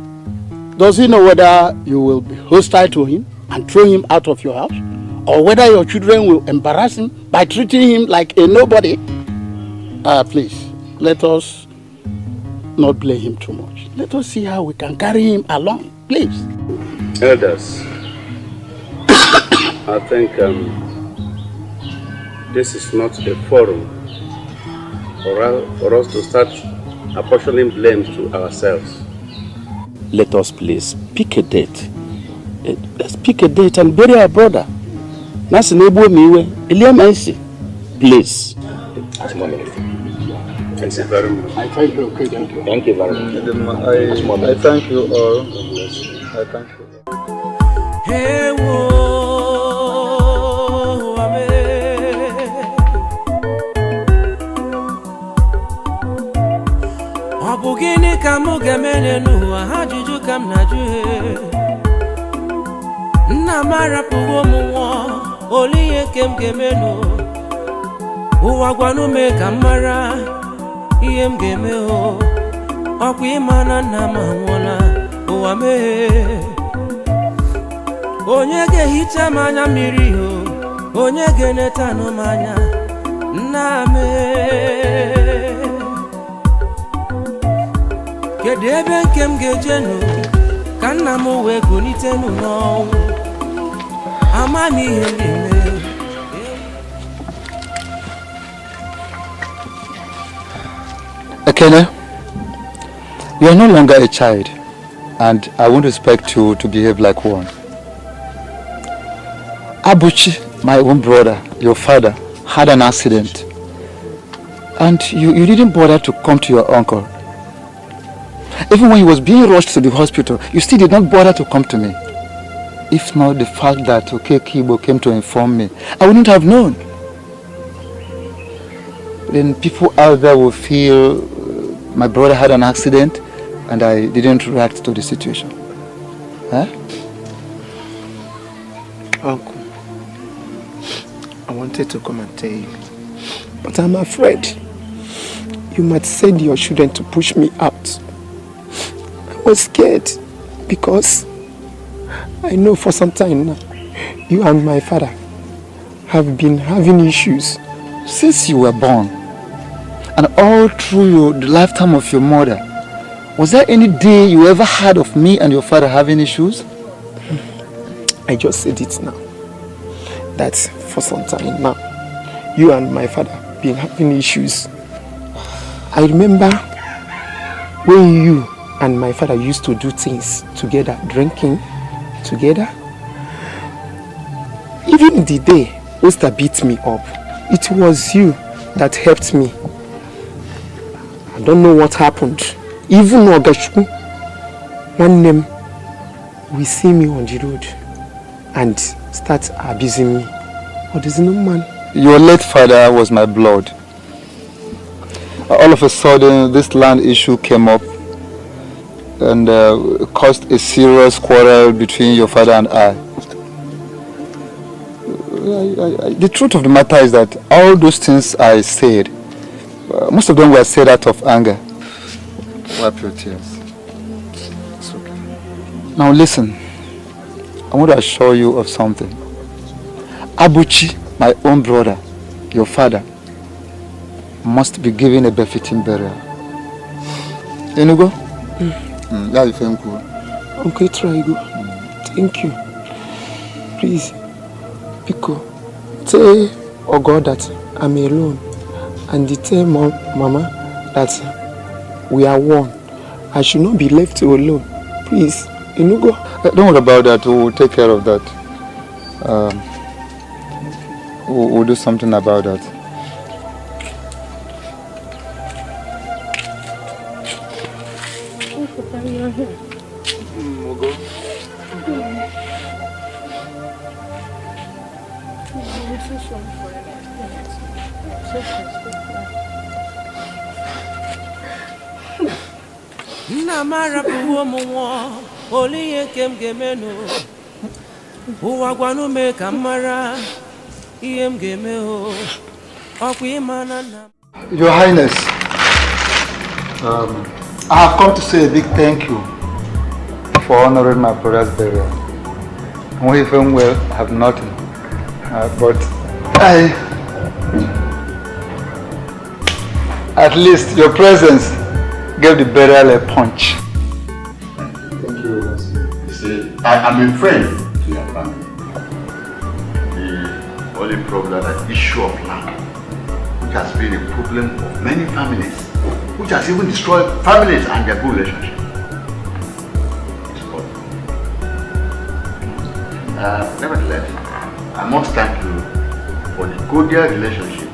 Does he know whether you will be hostile to him and throw him out of your house? Or whether your children will embarrass him by treating him like a nobody? Please, let us not blame him too much. Let us see how we can carry him along, please. Elders, I think this is not a forum for us to start apportioning blame to ourselves. Let us please pick a date. Let's pick a date and bury our brother. Please. Thank you very much. I thank you. Okay, thank you. Thank you very much. I thank you all. I thank you. Hey, whoa, ame. Obugini kamu gemene nuwa hajuju kam najue. Namara puwo muwa oliye kem gemeno. Uwagwanu me kamara iem gemeo. Okwi mana namawona uwame. Onye ge-ehicha manya mmiri o, onye ge-eneta n'manya nna me. Kedu ebe nke m ga-ejenu ka nna m wee gonitenu n'ọnwụ? Ama m ihe m ga-eme. Ekene, you are no longer a child, and I won't expect you to behave like one. Abuchi, my own brother, your father, had an accident. And you didn't bother to come to your uncle. Even when he was being rushed to the hospital, you still did not bother to come to me. If not the fact that Igbo came to inform me, I wouldn't have known. Then people out there will feel my brother had an accident and I didn't react to the situation. Huh? Uncle, I wanted to come and tell you, but I'm afraid you might send your children to push me out. I was scared because I know for some time now you and my father have been having issues. Since you were born and all through the lifetime of your mother, was there any day you ever heard of me and your father having issues? I just said it now, that for some time now, you and my father have been having issues. I remember when you and my father used to do things together, drinking together. Even the day Oster beat me up, it was you that helped me. I don't know what happened. Even Ogashu, one name, will see me on the road and start abusing me. What is no man? Your late father was my blood. All of a sudden, this land issue came up and caused a serious quarrel between your father and I. The truth of the matter is that all those things I said, most of them were said out of anger. Wipe your tears. It's okay. Now listen, I want to assure you of something. Abuchi, my own brother, your father, must be given a befitting burial. Enugo? Yeah, you thank you. Okay, try go. Thank you. Please, Pico, tell God that I'm alone, and tell Mama that we are one. I should not be left alone. Please, Enugo. Don't worry about that. We'll take care of that. We'll do something about that. sorry for it. Namara puwomo oliye kem gemeno uwagwanu me kamara iem gemeo okwimana na. Your Highness, I have come to say a big thank you for honoring my brother's burial. We even well have nothing, but at least your presence gave the burial a punch. Thank you. You see, I'm a friend to your family. The only problem is the issue of land, which has been a problem of many families, which has even destroyed families and their good relationship. Nevertheless, I must thank you for the cordial relationship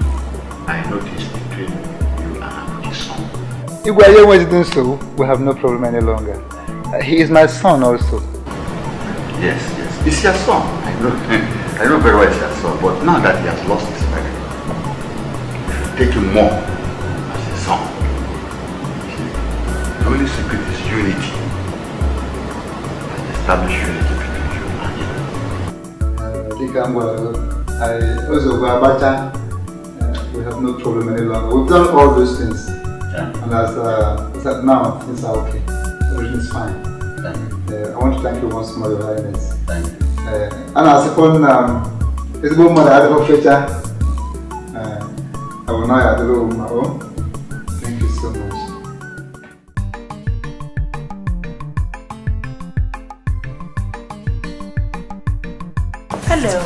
I noticed between you and his son. Igboegwu, we have no problem any longer. He is my son also. Yes, it's your son. I know very well it's your son, but now that he has lost his parent, you should take him more as a son. The only secret is unity. Establish unity between you and him. I also go Abacha. We have no problem any longer. We've done all those things. And as now, things are okay. Everything is fine. I want to thank you once more, Your Highness. Thank you. And as upon Egbo mother, I don't feature. I will now add a little my own. Thank you so much. Hello.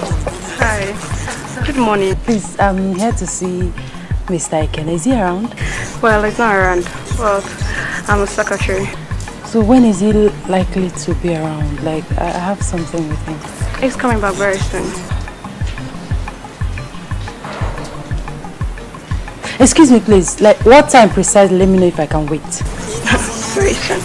Hi. Good morning. Please, I'm here to see Mr. Ekene. Is he around? Well, he's not around. Well, I'm a secretary. So when is he likely to be around? Like, I have something with him. He's coming back very soon. Excuse me, please. Like, what time precisely? Let me know if I can wait. Very soon.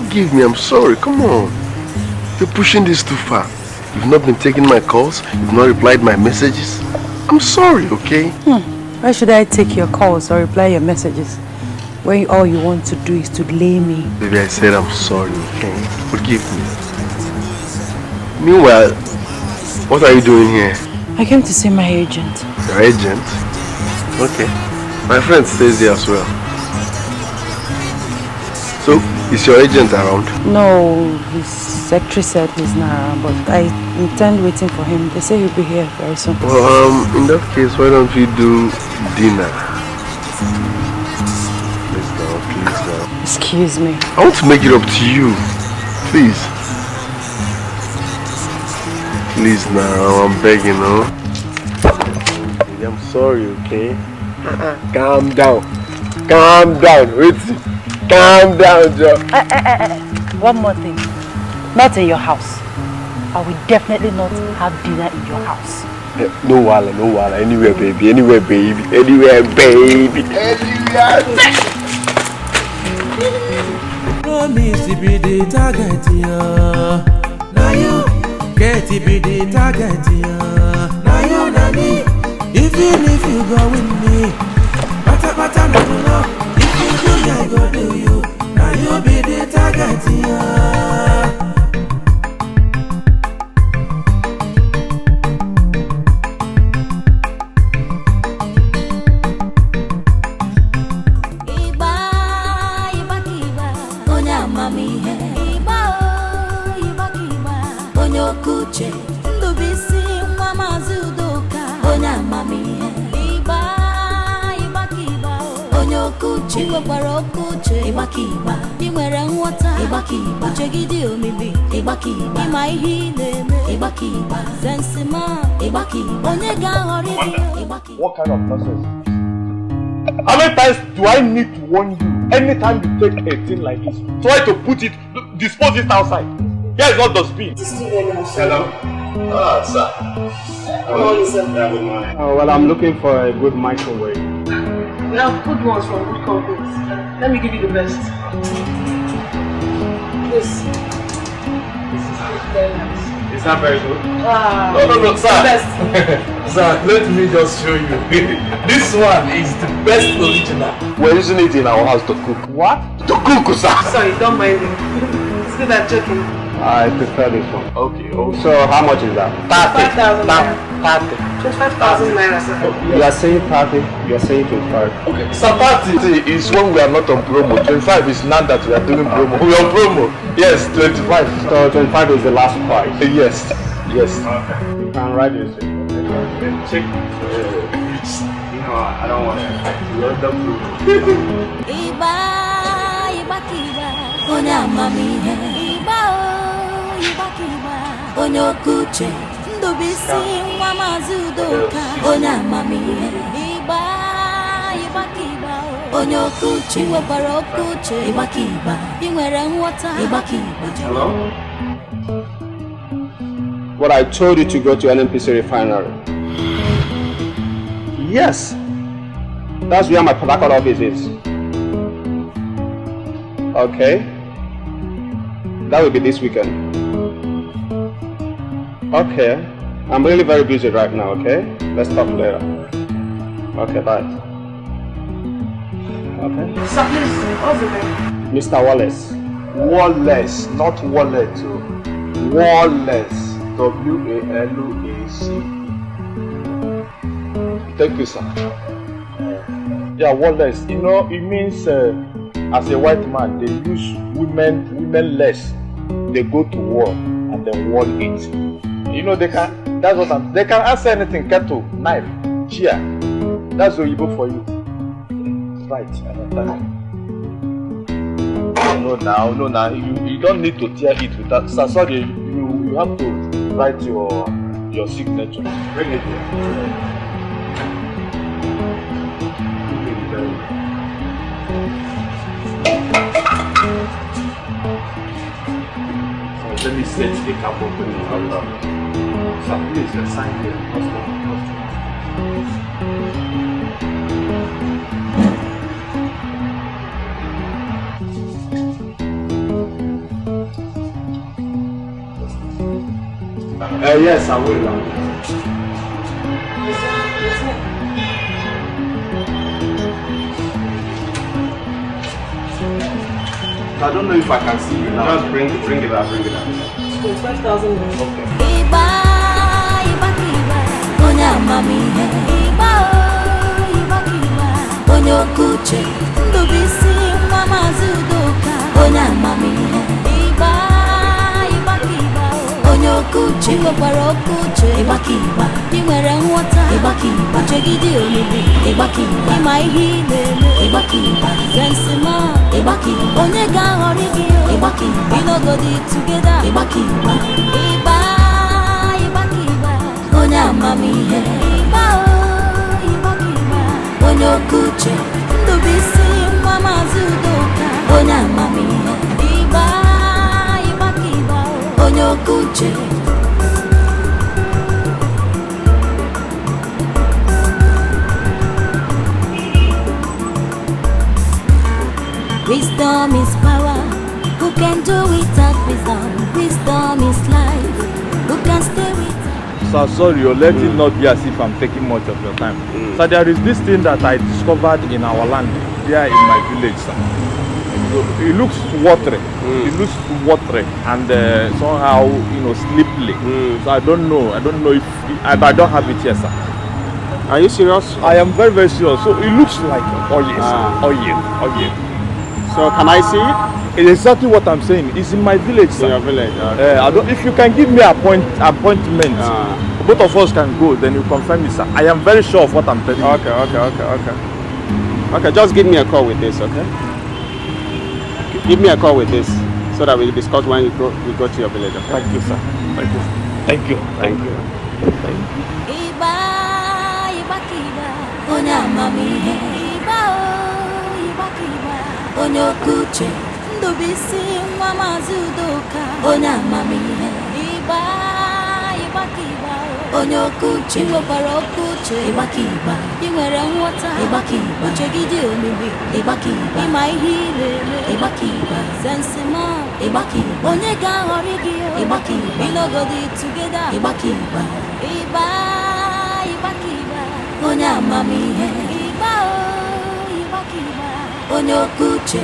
Forgive me, I'm sorry, come on. You're pushing this too far. You've not been taking my calls, you've not replied my messages. I'm sorry, okay? Why should I take your calls or reply your messages when all you want to do is to delay me? Baby, I said I'm sorry, okay? Forgive me. Meanwhile, what are you doing here? I came to see my agent. Your agent? Okay. My friend stays there as well. So, is your agent around? No, his secretary said he's not around, but I intend waiting for him. They say he'll be here very soon. Well, in that case, why don't we do dinner? Please now. Excuse me. I want to make it up to you. Please. Please now, I'm begging, no? I'm sorry, okay? Calm down. Calm down. Wait. Calm down, Joe. One more thing. Not in your house. I will definitely not have dinner in your house. No wala, no wala. Anywhere, baby. Anywhere, baby. Anywhere, baby. Anywhere. Promise to be the target, yeah. Now you get to be the target, yeah. Now you nani. Even if you go with me, bata no. I go do you, now you be the target, yeah. Iba kiba, onya mami he. Iba kiba, onyo kuche. Ndubuisi nwa Mazi Udoka, onya mami he. Iba kiba, onyo kuche. Igwekwara okuche, Igbakiba. Inwere nghọta, Igbakiba. Uche gị dị omimi, Igbakiba. Ịma ihe ị na-eme, Igbakiba. Sensima, Igbakiba. Onye ga-aghọrị gị, Igbakiba. What kind of nonsense? How many times do I need to warn you? Anytime you take a thing like this, try to dispose it outside. Here is not dustbin. Hello. Ah, sir. Good morning, sir. Yeah, good morning. Oh, well, I'm looking for a good microwave. We have good ones from good companies. Let me give you the best. This is very nice. Is that very good? Wow. No, sir. Best. Sir, let me just show you. This one is the best original. We're using it in our house to cook. What? To cook, sir. Sorry, don't mind him. It's good at joking. I prefer this one. Okay. So, how much is that? 5,000 naira. 30. 25,000 naira, sir. You are saying 30, you are saying 25. Okay. So 30 is when we are not on promo. 25 is now that we are doing promo. We are on promo. Yes, 25. So 25 is the last price? Yes. Yes. Okay. You can write this. Check. No, I don't want to. You want them to. Iba kiba, onya mami he. Iba kiba, onyo kuche. Ndubuisi nwa mazudoka, onya mami he. Iba kiba, onyo kuche. Iwebara kuche. Iba kiba, inwere nwota. Iba kiba. Hello? Well, I told you to go to NNPC refinery. Yes. That's where my Port office is. Okay. That will be this weekend. Okay. I'm really very busy right now, okay? Let's talk later. Okay, bye. Okay. Sir, please, what's the name? Mr. Wallace. Wallace, not wallet. Wallace. W-A-L-O-A-C. Thank you, sir. Yeah, Wallace. You know, it means as a white man, they use women less. They go to war and then war it. You know, they can. That's what I'm. They can answer anything. Kettle, knife, chair. That's what you go for you. Right. No, now. You don't need to tear it with that. So, sorry, you have to write your signature. Bring it here. So let me set the cap open. So please sign here. Yes, I will. I don't know if I can see you now. Just bring it out. 25,000 naira. Okay. Iba kiba, onya mami he. Iba kiba, onyo kuche. Ndubuisi nwa mazudoka, onya mami he. Iba kiba, onyo kuche. Iwebara kuche. Iba kiba, inwere nwota. Iba kiba, chegide olili. Iba kiba, ima ihe na-eme. Iba kiba, zensima. Iba kiba, onye ga-aghọrị gị. Iba kiba, inogodi together. Iba kiba, Iba kiba, onye amamihe. Iba kiba, onye okuche. Ndubuisi nwa mazudoka, onye amamihe. Iba kiba, onye okuche. Wisdom is power. Who can do without wisdom? Wisdom is life. Who can stay with? Sir, sorry, let it not be as if I'm taking much of your time. So there is this thing that I discovered in our land, there in my village, sir. So it looks watery. It looks watery and somehow, slippery. So I don't know if I don't have it here, sir. Are you serious? I am very, very serious. So it looks like oil, oil. So can I see it? It's exactly what I'm saying. It's in my village, sir. In your village, okay. If you can give me appointment, both of us can go, then you confirm it, sir. I am very sure of what I'm telling you. Okay, just give me a call with this, okay? Give me a call with this so that we discuss when we go to your village, okay? Thank you, sir. Thank you. Iba kiba, onye amamihe. Iba kiba, onye okuche. Ndubuisi nwa Maazị Udoka onye amamihe Igba Igbakiba onye oke uche nwekwara oke uche Igbakiba ị nwere nghọta Igbakiba uche gị dị omimi Igbakiba ịma ihe ilele Igbakiba sensima Igbakiba onye ga-aghọrị gị Igbakiba ịnọgodi together Igbakiba Igba Igbakiba onye amamihe Igba Igbakiba onye oke uche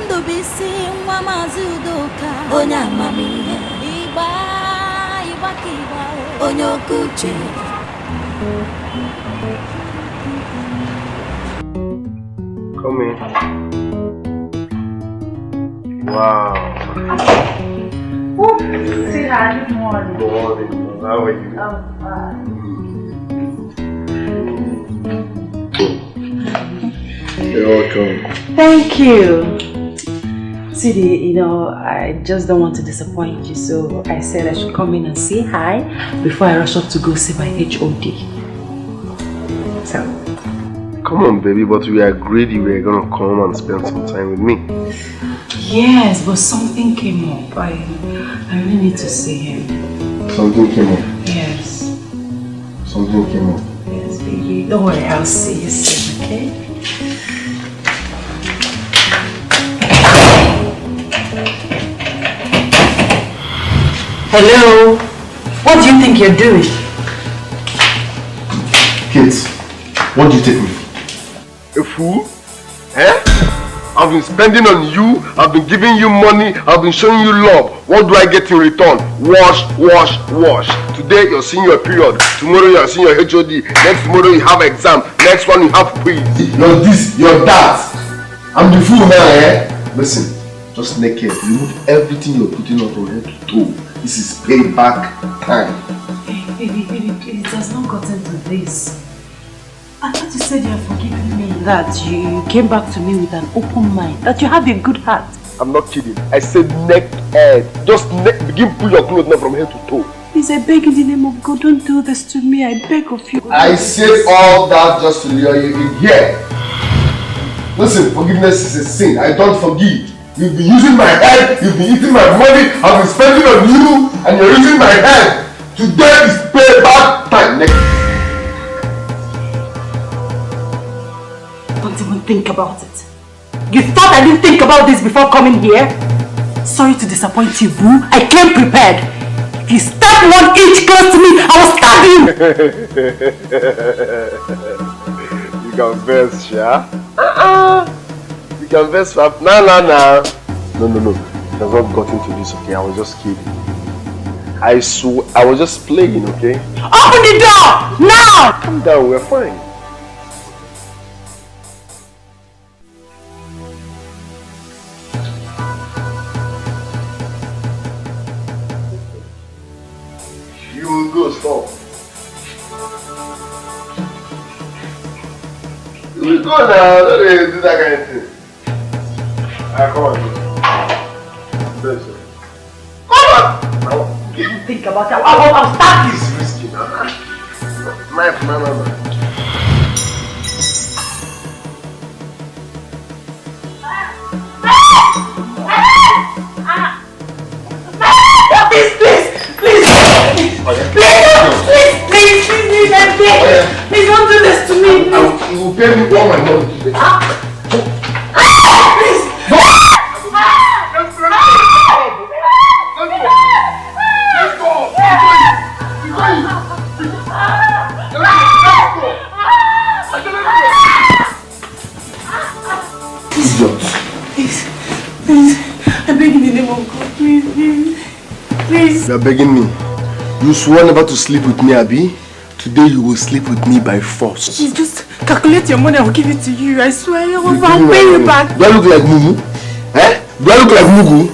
Ndubuisi nwa Maazị Udoka onye amamihe Igba Igbakiba onye oke uche. Come in. Wow. Say hi, good morning. Good morning. How are you? I'm fine. You're welcome. Thank you. Sidi, I just don't want to disappoint you, so I said I should come in and say hi before I rush off to go see my HOD. So. Come on, baby, but we agreed you were gonna come and spend some time with me. Yes, but something came up. I really need to see him. Something came up? Yes. Something came up? Yes, baby. Don't worry, I'll see you soon, okay? Hello? What do you think you're doing? Kids, what do you take me? A fool? Eh? I've been spending on you, I've been giving you money, I've been showing you love. What do I get in return? Wash, wash, wash. Today you're seeing your period, tomorrow you're seeing your HOD, next tomorrow you have exam, next one you have quiz. You're this, you're that. I'm the fool now, eh? Listen, just naked, remove everything you're putting on from head to toe. This is payback time. Baby, please, it has not gotten to this. I thought you said you have forgiven me, that you came back to me with an open mind, that you have a good heart. I'm not kidding. I said naked. Just begin pull your clothes now from head to toe. Please, I beg in the name of God, don't do this to me. I beg of you. I said all that just to lure you in here. Listen, forgiveness is a sin. I don't forgive. You've been using my head, you've been eating my money, I've been spending on you, and you're using my head. Today is payback time. Next. Don't even think about it. You thought I didn't think about this before coming here? Sorry to disappoint you, boo. I came prepared. If you step 1 inch close to me, I will stab you. You can verse, yeah? You can verse, no. No. It has not got into this, okay? I was just kidding. I swear, I was just playing, okay? Open the door! Now! Calm down, we're fine. You will go, stop. You will go now, don't do that kind of thing. Come on. Come on! Think about that. I'll stop you. It's risky, no. Please don't do this to me. You will pay me all my money today. Please. Please, I beg in the name of God, please. You are begging me. You swore never to sleep with me, Abi. Today you will sleep with me by force. Please, just calculate your money, I will give it to you. I swear, I'll pay you back. Do I look like Mumu? Eh? Do I look like Mugu?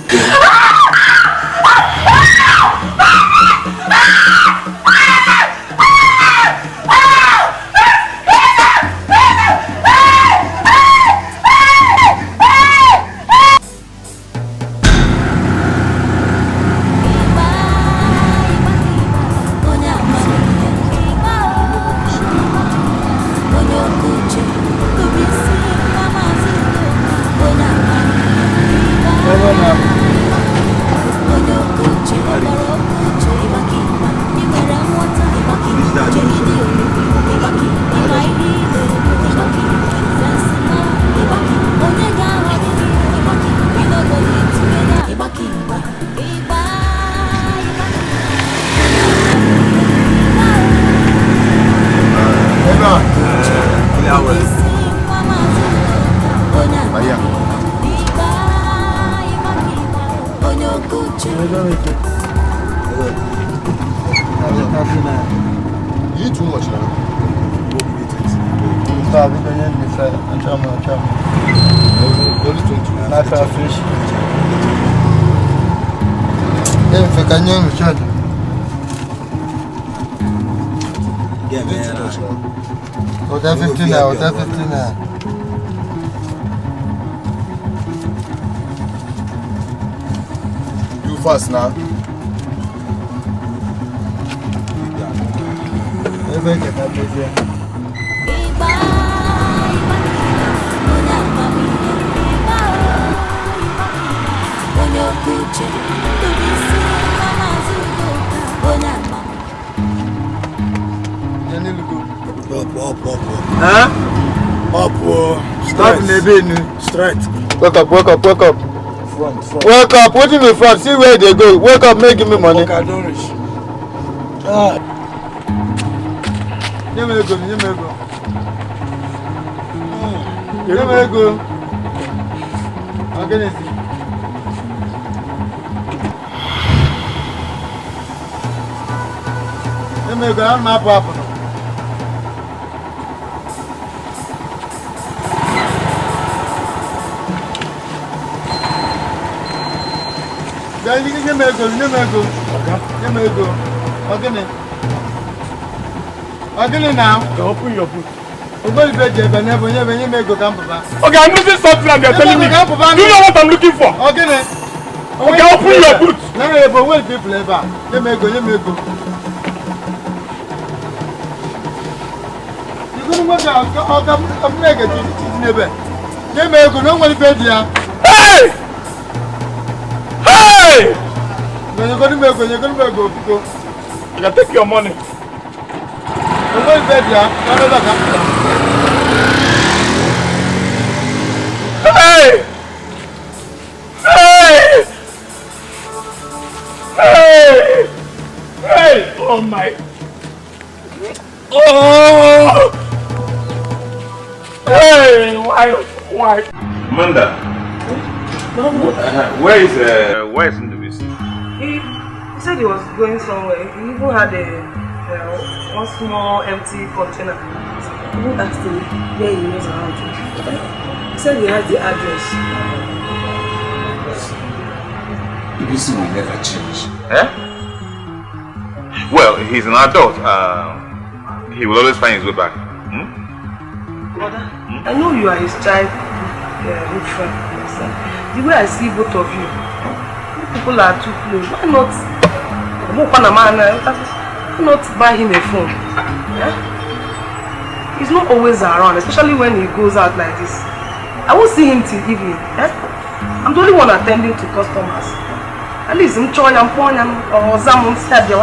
You eat too much now. Stop it, don't let me fry. I'm trying. Only 20. And I try fish. Then if I can use the shot. Yeah, man. What's 15 now? What's 15 now? Do fast now. Never get that video. Huh? Up, Stop Nebenu. Straight. Wake up. Front. Wake up, put him in front, see where they go. Wake up, make me money. Okay, I don't reach. Let me go. How can I see? Let me go, I'm not popping. Let me go. Okay now. Open your boot. Okay, I'm losing something and they're telling me. Do you know what I'm looking for? Okay, open your boot. Let me go. Let me go. You're going to work out. I'm negative. Let me go. No one bed here. Hey! When you're going to go. You can take your money. I'm going to bed here. Hey! Oh my! Oh! Hey! Why? Amanda. Where is Ndubuisi? He said he was going somewhere. He even had one small empty container. Who asked him where he was around? He said he had the address. Ndubuisi will never change. Eh? Well, he's an adult. He will always find his way back. Mother, I know you are his child, good friend. The way I see both of you, people are too close. Why not buy him a phone? He's not always around, especially when he goes out like this. I won't see him till evening. I'm the only one attending to customers. At least I'm trying or Zamon said you.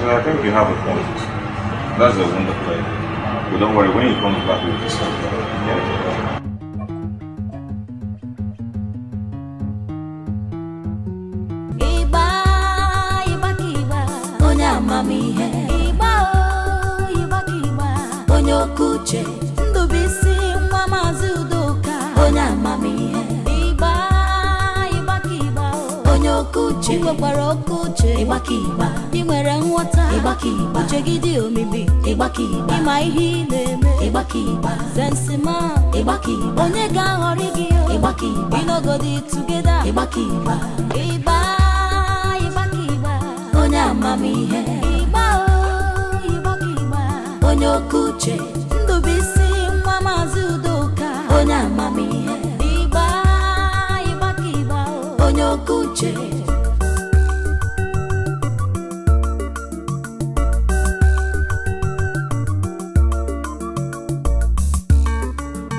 I think you have a point. That's a wonderful idea. But don't worry, when he comes back, we'll discuss that. Ndubuisi nwa Maazị Udoka onye amamihe Igba onye okuche igwekwara okuche Igba ị nwere nghọta Igba uche gị dị omimi Igba ịma ihe ị na-eme Igba sensima Igba onye ga-aghọrị gị Igba ịnọgodi together Igba onye amamihe Igba onye okuche Ndubuisi nwa Maazị Udoka onye amamihe Igba onye okuche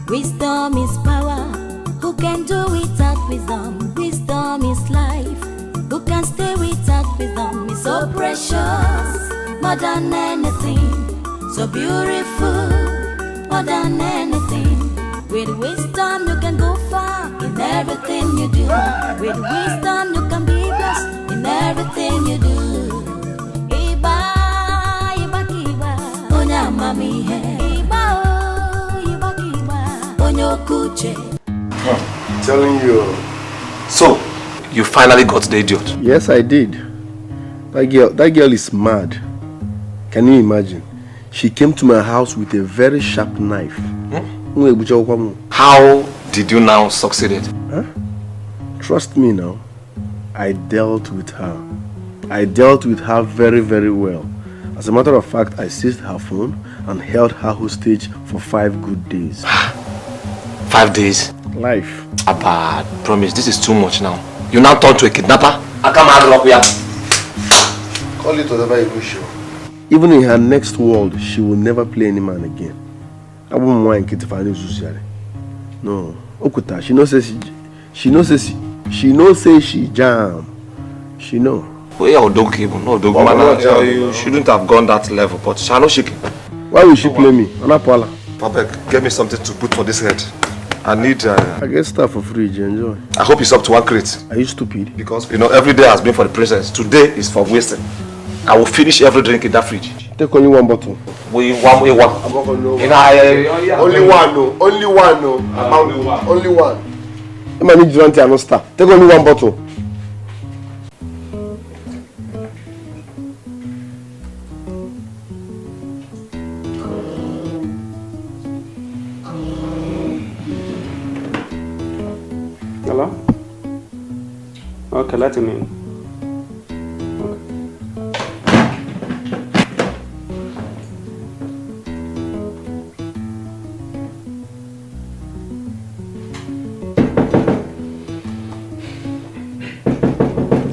Wisdom is power. Who can do without wisdom? Wisdom is life. Who can stay without wisdom? It's so precious, more than anything. So beautiful, more than anything. With wisdom you can go far in everything you do. With wisdom you can be blessed in everything you do. Igba onye amamihe. Igba onye okuche. Telling you. So, you finally got the idiot? Yes, I did. That girl is mad. Can you imagine? She came to my house with a very sharp knife. How did you now succeed? Huh? Trust me now. I dealt with her. I dealt with her very, very well. As a matter of fact, I seized her phone and held her hostage for 5 good days. 5 days? Life. Abba, promise, this is too much now. You now turn to a kidnapper? I come out of here. Call it whatever you wish. Even in her next world, she will never play any man again. I won't want Kitty Fani Zuziare. No. Okuta, she knows she jam. She know. Well, yeah, dog no dog man. You shouldn't have gone that level, but shall not shake it. Why will she play me? Anapala. Papa, get me something to put for this head. I need. I get stuff for free, enjoy. I hope it's up to 1 crate. Are you stupid? Because every day has been for the princess. Today is for wasting. I will finish every drink in that fridge. Take only 1 bottle. Only one. Only one, no. Only one, no. Only one. I need to run to another star. Take only 1 bottle. Hello? Okay, let him in.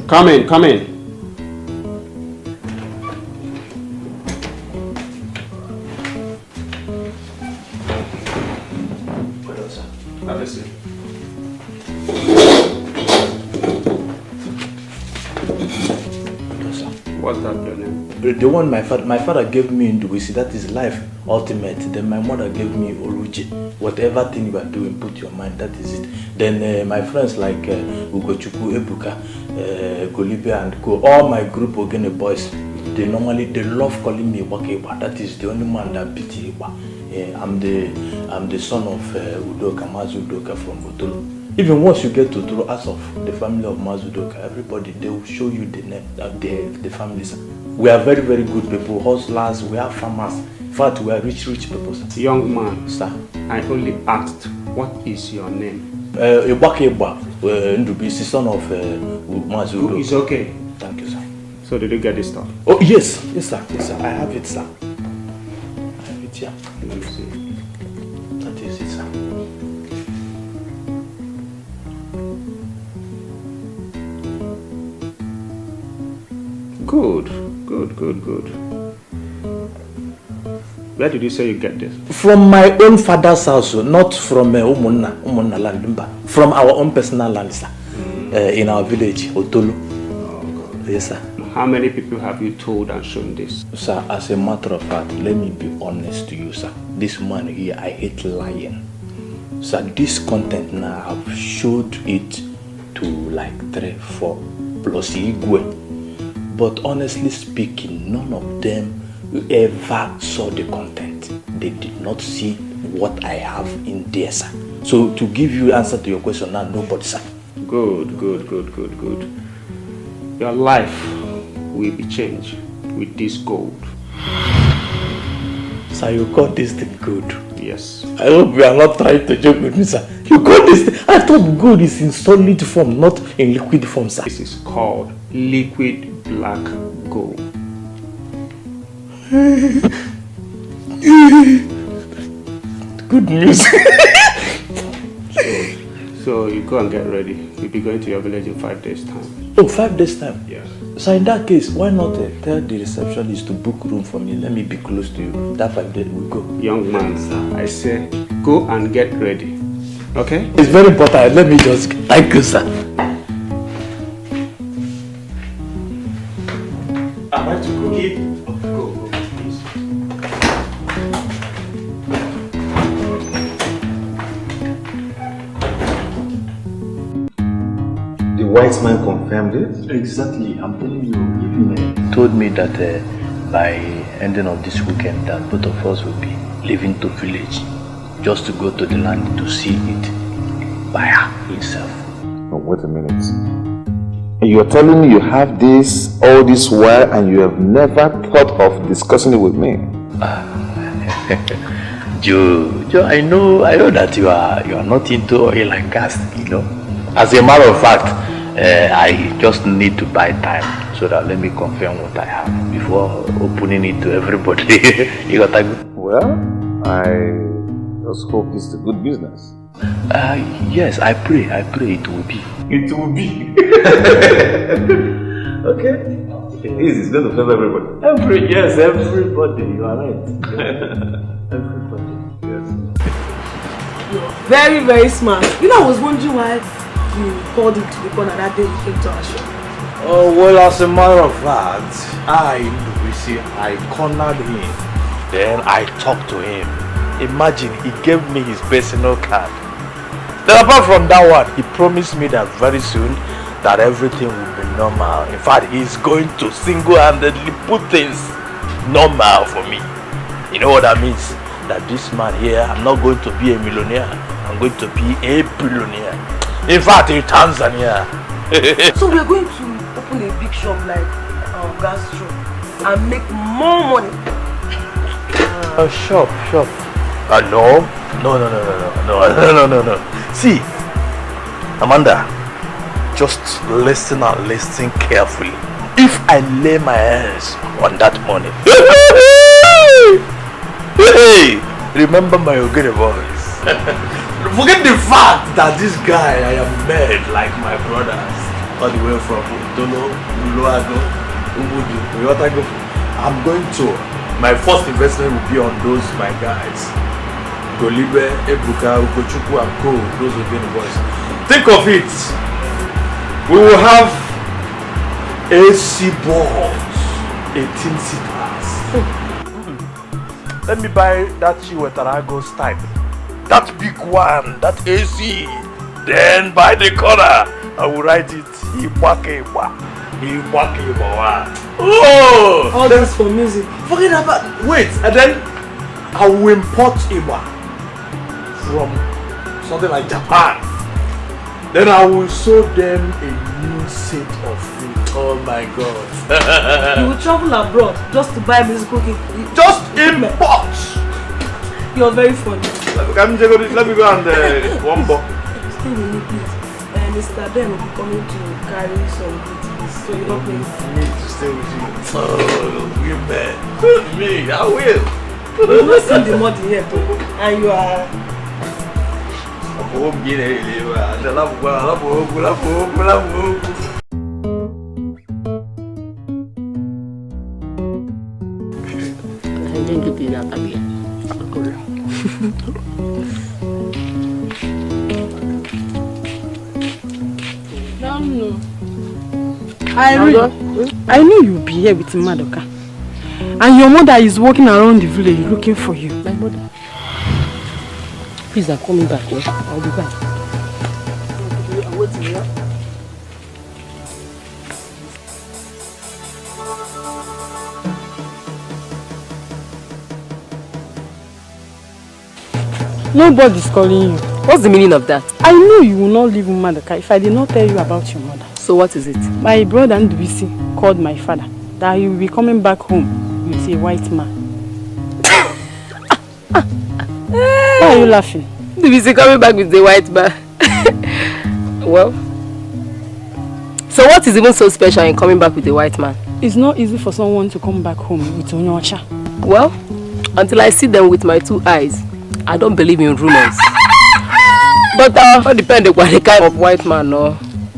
Come in, come in. Have a seat. What's that your name? The one my father gave me in Ndubuisi, that is life ultimate. Then my mother gave me Oluchi. Whatever thing you are doing, put your mind, that is it. Then my friends like Ugochukwu, Ebuka, Golibe and Co, all my group Ogene boys, they love calling me Wakeba. That is the only man that beat Iba. I'm the son of Udoka, Mazu Udoka from Otolo. Even once you get to Otolo, as of the family of Mazu Udoka, everybody, they will show you the name, the families. We are very, very good people, hustlers, we are farmers. In fact, we are rich people. Sir. Young man, sir, I only asked, what is your name? Ibakeba, Ndubuisi, son of Mazu Udoka. It's okay. Thank you, sir. So did you get this stuff? Oh, yes, sir. I have it, sir. I have it here. Let me see. That is it, sir. Good. Where did you say you get this? From my own father's house, not from Umunna land, from our own personal land, sir. In our village, Otolo. Oh, God. Yes, sir. How many people have you told and shown this? Sir, as a matter of fact, let me be honest to you, sir. This man here, I hate lying. Sir, this content now, I've showed it to like 3, 4 plus Igwe. But honestly speaking, none of them ever saw the content. They did not see what I have in there, sir. So to give you answer to your question now, nobody, sir. Good. Your life will be changed with this gold. Sir, you call this thing good? Yes. I hope you are not trying to joke with me, sir. You call this thing? I thought gold is in solid form, not in liquid form, sir. This is called liquid black gold. Good news. So you go and get ready. You'll be going to your village in 5 days' time. Oh, 5 days' time? Yes. So in that case, why not tell the receptionist to book room for me? Let me be close to you. That 5 days we go. Young man, I say go and get ready. Okay? It's very important. Let me just... Thank you, sir. Am I to go? Go, please. The white man confirmed it? Exactly. I'm telling you, he told me that by ending of this weekend that both of us will be leaving to village just to go to the land to see it by himself. Oh, wait a minute. You're telling me you have this all this while and you have never thought of discussing it with me? Joe, I know that you are not into oil and gas, you know. As a matter of fact, I just need to buy time so that let me confirm what I have before opening it to everybody. You got that? Well, I just hope this is a good business. Yes, I pray it will be. It will be. Okay. It's going to favor everybody. Yes, everybody. You are right. Everybody. Yes. You're very, very smart. You know, I was wondering why you called him to the corner that day you came to our show. Oh, well, as a matter of fact, I cornered him. Then I talked to him. Imagine, he gave me his personal card. Then apart from that one, he promised me that very soon that everything will be normal. In fact, he's going to single-handedly put things normal for me. You know what that means? That this man here, I'm not going to be a millionaire. I'm going to be a billionaire. In fact, in Tanzania. So we're going to open a big shop like Gastro and make more money. Shop. No. See, Amanda, just listen and listen carefully. If I lay my hands on that money, hey, remember my Ogre voice. Forget the fact that this guy I am made like my brothers, all the way from Tolo, Luago, Umudu, Yotago. I'm going to. My first investment will be on those my guys. Golibe, Ebuka, Ugochukwu and Co. Those will be the boys. Think of it. We will have AC balls, 18 seaters. Let me buy that Chiwetarago's type. That big one, that AC. Then by the corner, I will write it Igboegwu. Oh! All that's for music. Forget about. Wait, and then I will import Igbo from something like Japan. Then I will show them a new set of food. Oh my God! You will travel abroad just to buy musical gift. Just import. You're very funny. Let me go and one box. Stay with me, please. Mr. Ben will be coming to carry some goodies, so you don't pay. I need to stay with you. Oh, you man. Me, I will. You've not seen the money yet, and you are. I knew you'd be here with Madoka. And your mother is walking around the village looking for you. My mother? Please, I'm coming back. Yeah? I'll be back. I'm waiting here. Nobody's calling you. What's the meaning of that? I know you will not leave Madoka if I did not tell you about your mother. So what is it? My brother Ndubuisi called my father that he will be coming back home with a white man. Why are you laughing? Ndubuisi coming back with a white man? Well, so what is even so special in coming back with a white man? It's not easy for someone to come back home with Onyocha. Well, until I see them with my 2 eyes, I don't believe in rumors. But it depends on the kind of white man, no.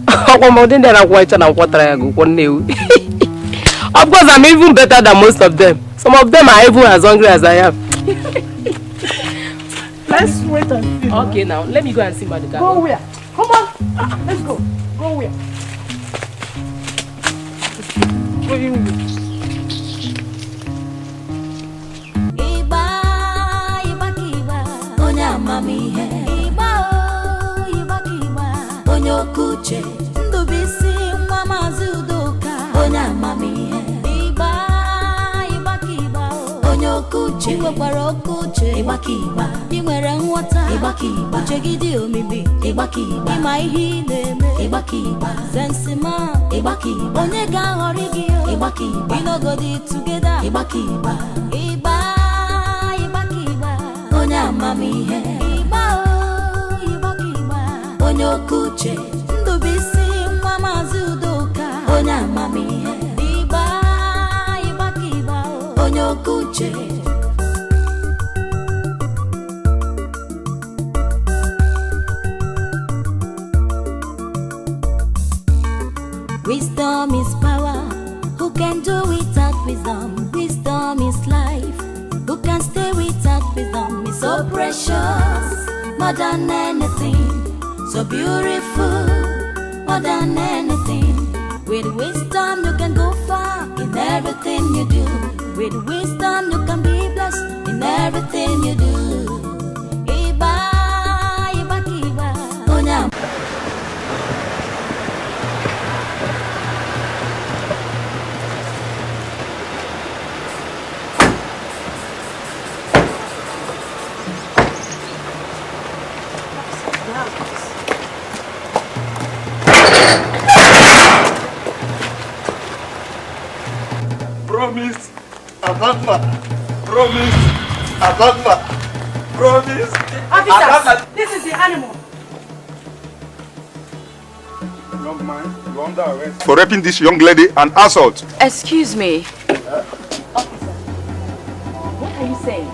Of course, I'm even better than most of them. Some of them are even as hungry as I am. Let's wait and see. Okay, now let me go and see Madoka. Go where? Come on, let's go. Go where? Onyokuche, Ndubuisi, nwa Maazị Udoka, onye amamihe. Igba, Onyokuche, igwekwara okuche, Igba, I nwere nghọta, Igba, uche gị dị omimi, Igba, ịma ihe ị na-eme, Igbakiba Sensima Igbakiba Onega horigi Igbakiba We no go di together Igbakiba Igbakiba Onya mami he Igbakiba Onyokuche Ndubuisi Mamazi Udoka Onya mami he Igbakiba Onyokuche Wisdom is power. Who can do without wisdom? Wisdom is life. Who can stay without wisdom? It's so precious, more than anything. So beautiful, more than anything. With wisdom you can go far in everything you do. With wisdom you can be blessed in everything you do. Kiba, Onya. Promise, Ababa. Promise, Ababa. Promise, Officers, this is the animal. Young man, you're under arrest for raping this young lady and assault. Excuse me. Officer, what are you saying?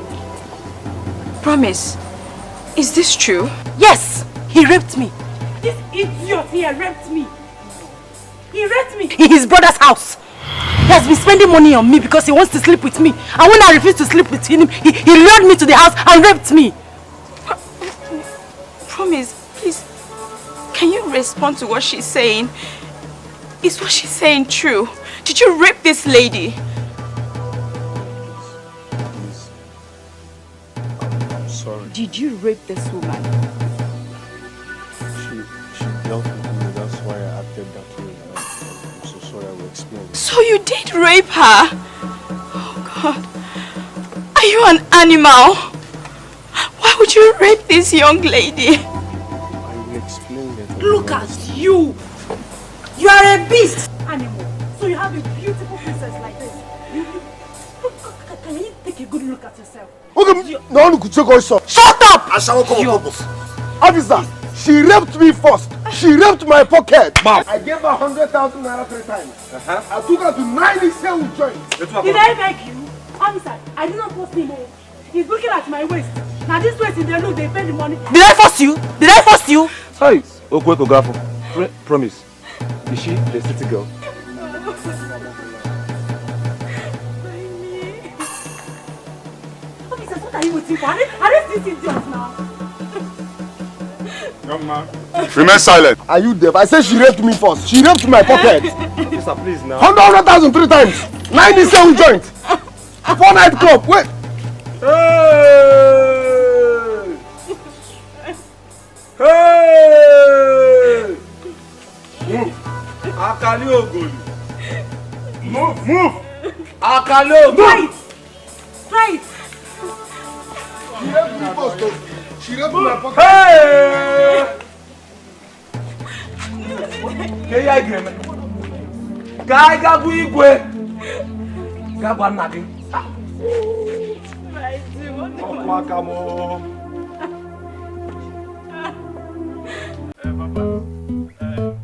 Promise, is this true? Yes, he raped me. This idiot here raped me. He raped me in his brother's house. He has been spending money on me because he wants to sleep with me. And when I refused to sleep with him, he lured me to the house and raped me. Promise, please, can you respond to what she's saying? Is what she's saying true? Did you rape this lady? I'm sorry. Did you rape this woman? She dealt with me, that's why I acted that way. I'm so sorry, I will explain. So you did rape her? Oh God. Are you an animal? Why would you rape this young lady? I will explain that. Look at you. You are a beast animal. So you have a beautiful princess like this. Can you take a good look at yourself? Shut up! Officer, she raped me first. She raped my pocket. I gave her 100,000 naira 3 times. I took her to 97 joints. Did I beg you? Officer, I did not force him. He's looking at my waist. Now this waist in the look, they pay the money. Did I force you? Did I force you? Hi, Okwekogafo. Promise. Is she the city girl? Officer, what are you waiting for? Are they still idiots now? Young man, remain silent. Are you deaf? I said she raped me first. She raped my pocket. Officer, please now. 100,000 3 times. 97 joints. 4 night club. Wait. Hey! Hey! Move. Akali Ogoli. Move. Akali Ogoli. Try it. She raped me first. She raped my pocket. Hey! Keya Igwe. Kai gabu Igwe. Gaba nadi. Makamo.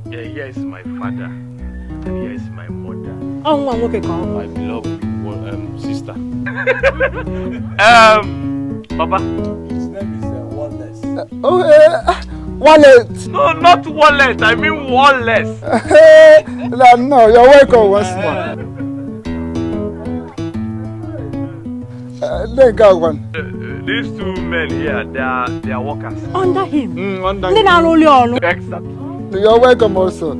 Here is my father, and here is my mother. Oh, okay, come. My beloved sister. Papa. His name is Wallace. Wallet. No, not wallet. I mean Wallace. No, you're welcome once more. These 2 men here, they are workers. Under him? Under him. Exactly. You're welcome also.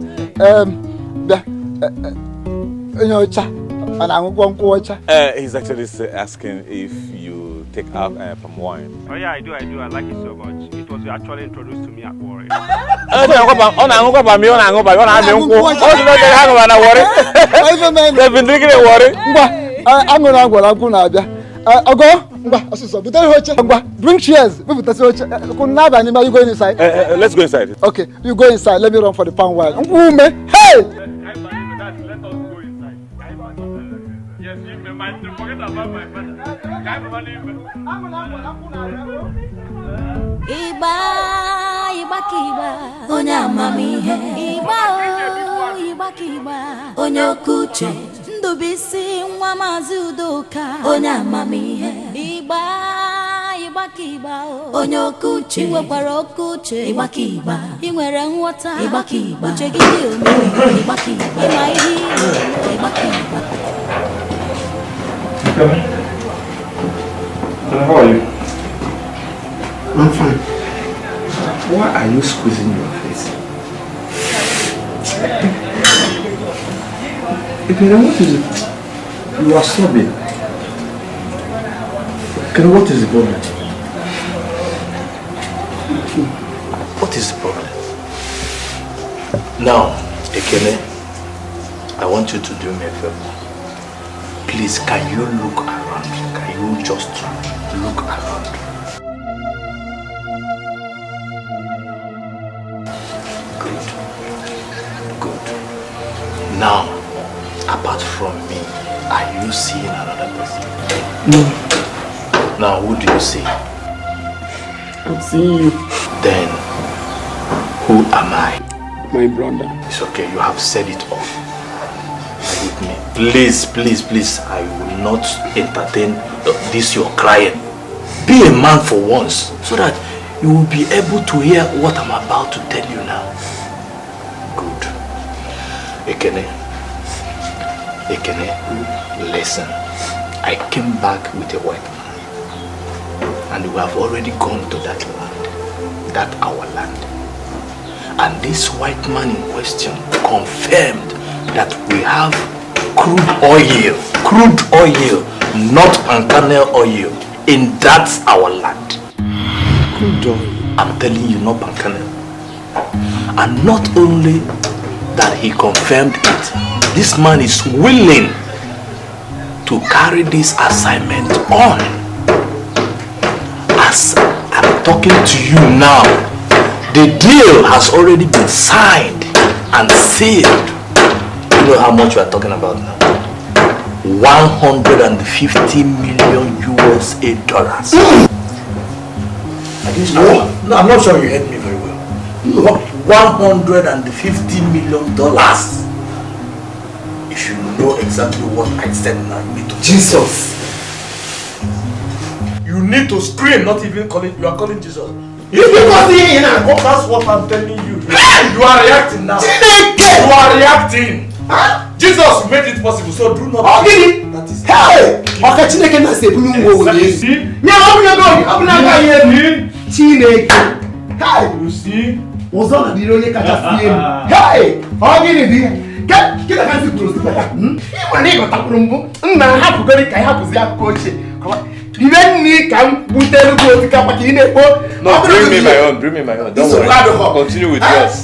He's actually asking if you take out palm wine. Oh yeah, I do. I like it so much. It was actually introduced to me at Warri. They've been drinking at Warri. Bring chairs. Are you going inside? Let's go inside. Okay, you go inside. Let me run for the palm wine. Hey! Igba kiba, onye amamihe. Igba kiba, onye okuche. Ndubuisi nwa Maazị Udoka, onye amamihe. Igba kiba, onye okuche. Iwekwara okuche. Igba kiba, I nwere nghọta. Igba kiba, uche gị dị omimi. Igba kiba, ịma ihe. Igba kiba. How are you? I'm fine. Why are you squeezing your face? Ekene, what is it? You are sobbing. Ekene, what is the problem? What is the problem? Now, Ekene, I want you to do me a favor. Please, can you look around? Can you just look around? Good. Now, apart from me, are you seeing another person? No. Now, who do you see? I'm seeing you. Then, who am I? My brother. It's okay, you have said it all. With me. Please, I will not entertain this your crying. Be a man for once, so that you will be able to hear what I'm about to tell you now. Good. Ekene, listen. I came back with a white man, and we have already gone to that land, that our land. And this white man in question confirmed that we have crude oil, not palm kernel oil, in that our land. Crude oil? I'm telling you, not palm kernel. And not only that he confirmed it, this man is willing to carry this assignment on. As I'm talking to you now, the deal has already been signed and sealed. You know how much we are talking about now? 150 million USA dollars. No, I'm not sure you heard me very well. 150 million dollars. If you know exactly what I said now, you need to. Jesus! You need to scream, not even calling. You are calling Jesus. That's what I'm telling you. You are reacting now. You are reacting. Huh? Jesus made it possible, so do not. That is. Hey! You see? No, bring me my own. Don't worry. Continue with yours.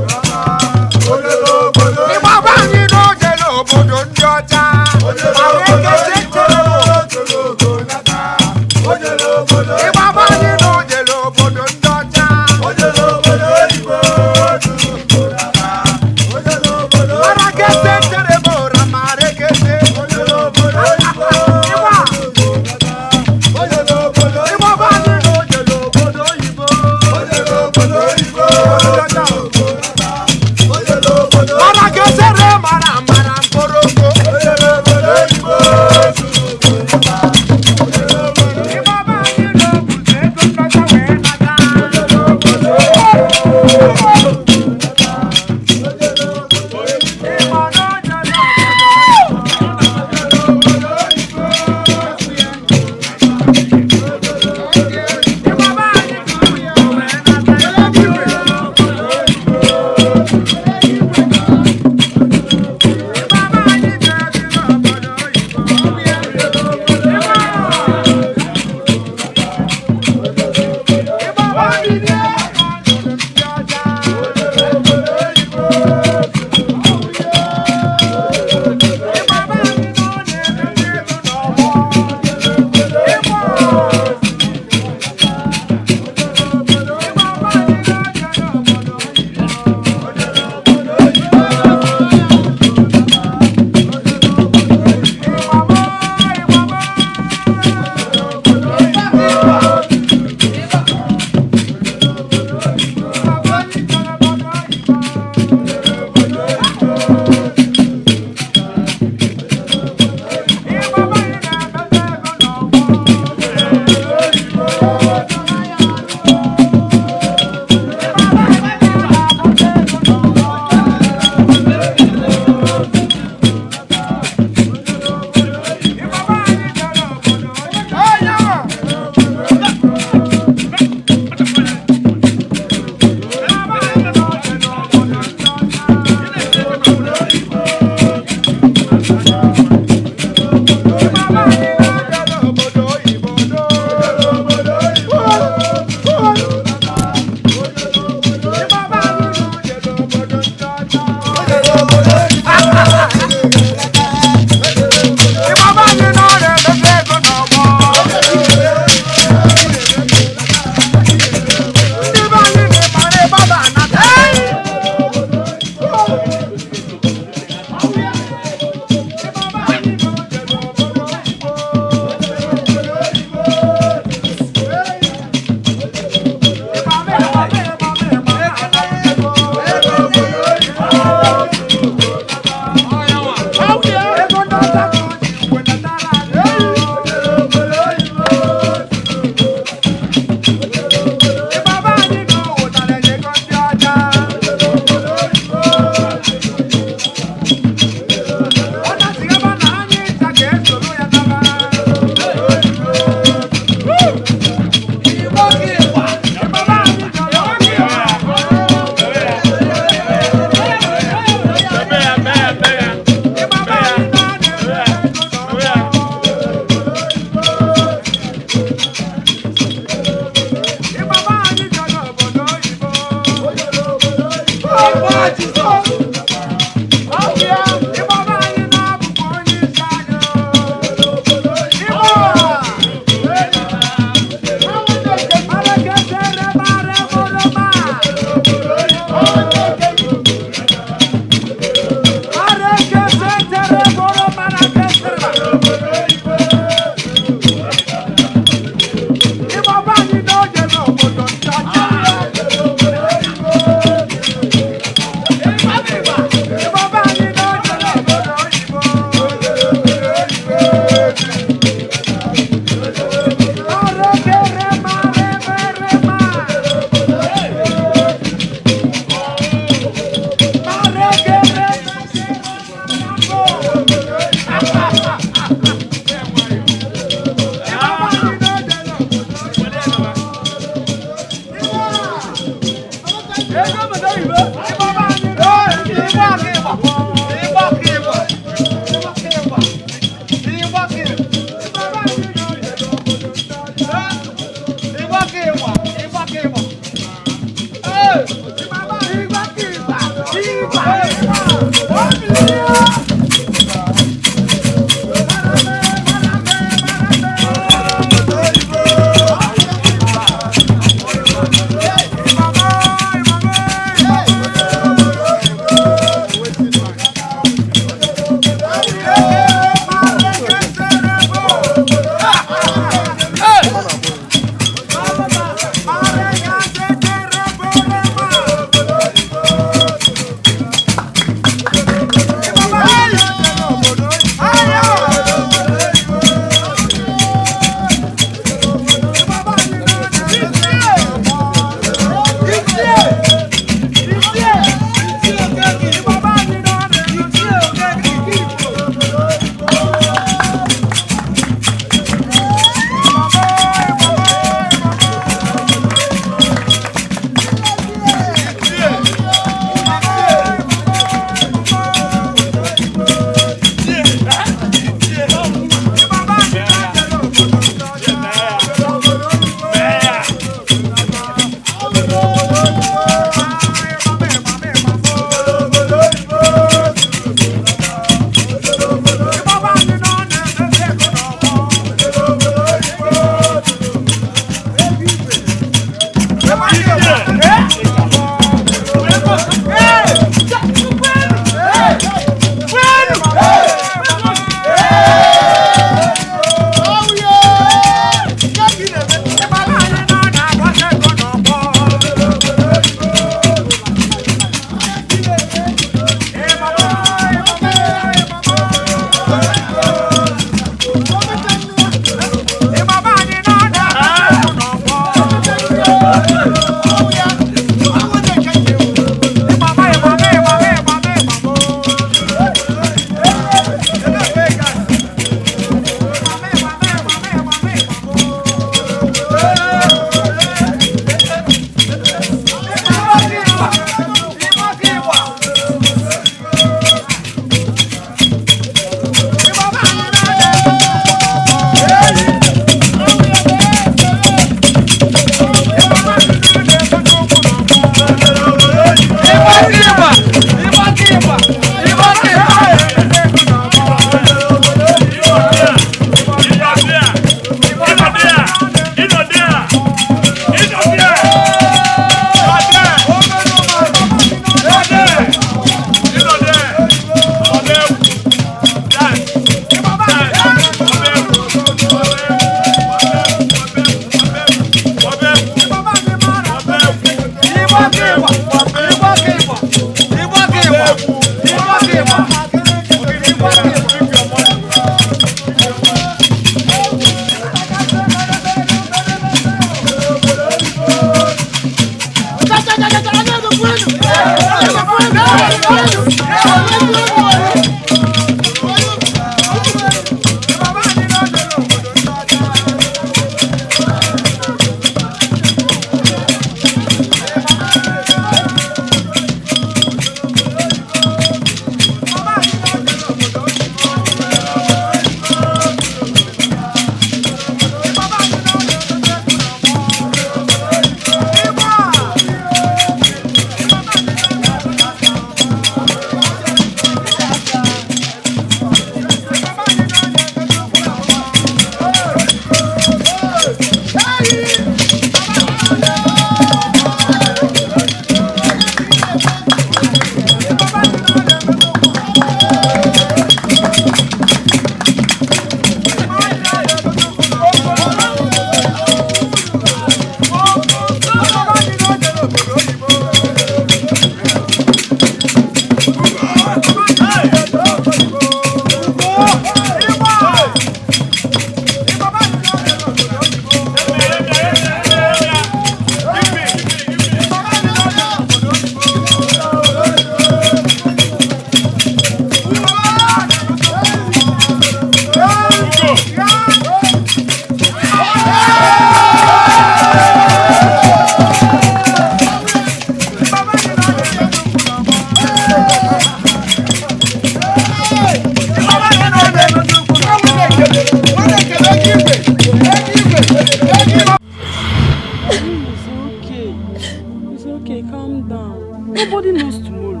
okay, calm down. Nobody knows tomorrow.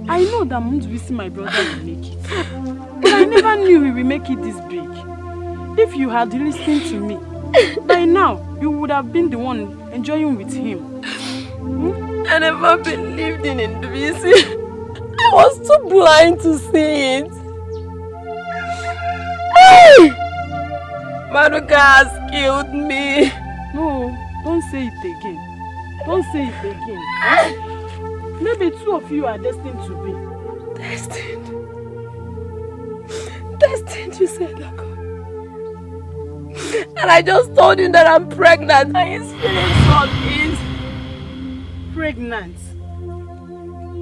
I know that Ndubuisi, my brother, will make it. But I never knew he will make it this big. If you had listened to me, by now, you would have been the one enjoying with him. I never believed in Ndubuisi. I was too blind to see it. Hey! Maruka has killed me. No, don't say it again. Don't say it again. Maybe two of you are destined to be. Destined? Destined, you said, Uncle. And I just told him that I'm pregnant and his feelings on it. Pregnant?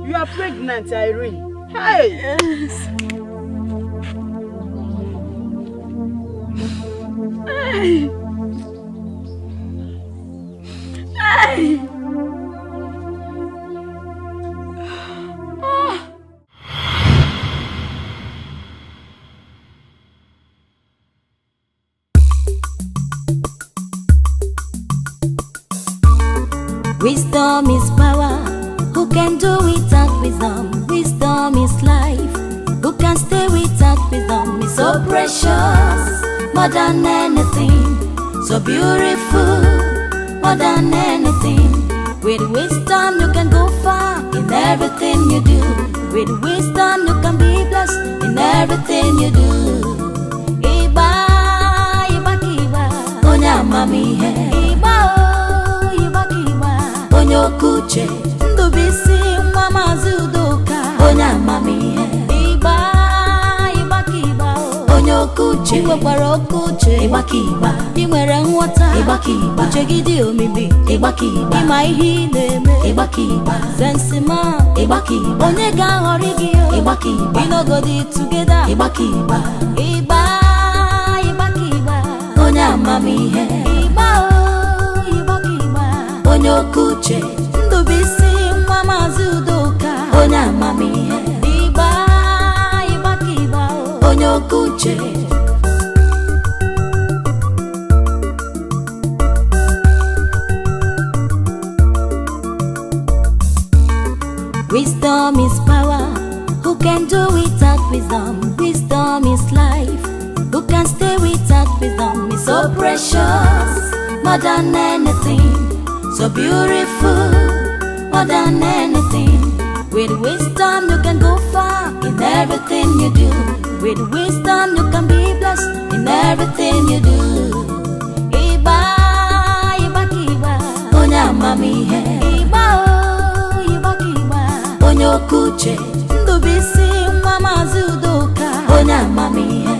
You are pregnant, Irene. Hey! Yes. Hey! Hey! Wisdom is power. Who can do without wisdom? Wisdom is life. Who can stay without wisdom? It's so precious, more than anything. So beautiful, more than anything. With wisdom you can go far in everything you do. With wisdom you can be blessed in everything you do. Iba, iba kiba, onya mami he. Iba, iba kiba, onyokuche. Ndubuisi mama zudoka, onya mami he. Iba, iba kiba, onyokuche. Iwekwara okuche, iba kiba. Inwere nghọta, iba kiba. Uche gị dị omimi, iba kiba. Ịma ihe na-eme, iba kiba. Sensima, iba kiba. Onye ga-aghọrị gị, iba kiba. Ịnọgodi together, iba kiba. Iba, iba kiba. Onye amamihe, iba iba kiba. Onye okuche, Ndubuisi nwa Maazị Udoka. Onye amamihe, iba iba kiba. Onye okuche. Wisdom is power. Who can do without wisdom? Wisdom is life. Who can stay without wisdom? It's so precious, more than anything. So beautiful, more than anything. With wisdom you can go far in everything you do. With wisdom you can be blessed in everything you do. Iba, iba kiba. Onye amamihe. Iba, iba kiba. Onye okuche. Ndubuisi nwa Maazị Udoka. Onye amamihe.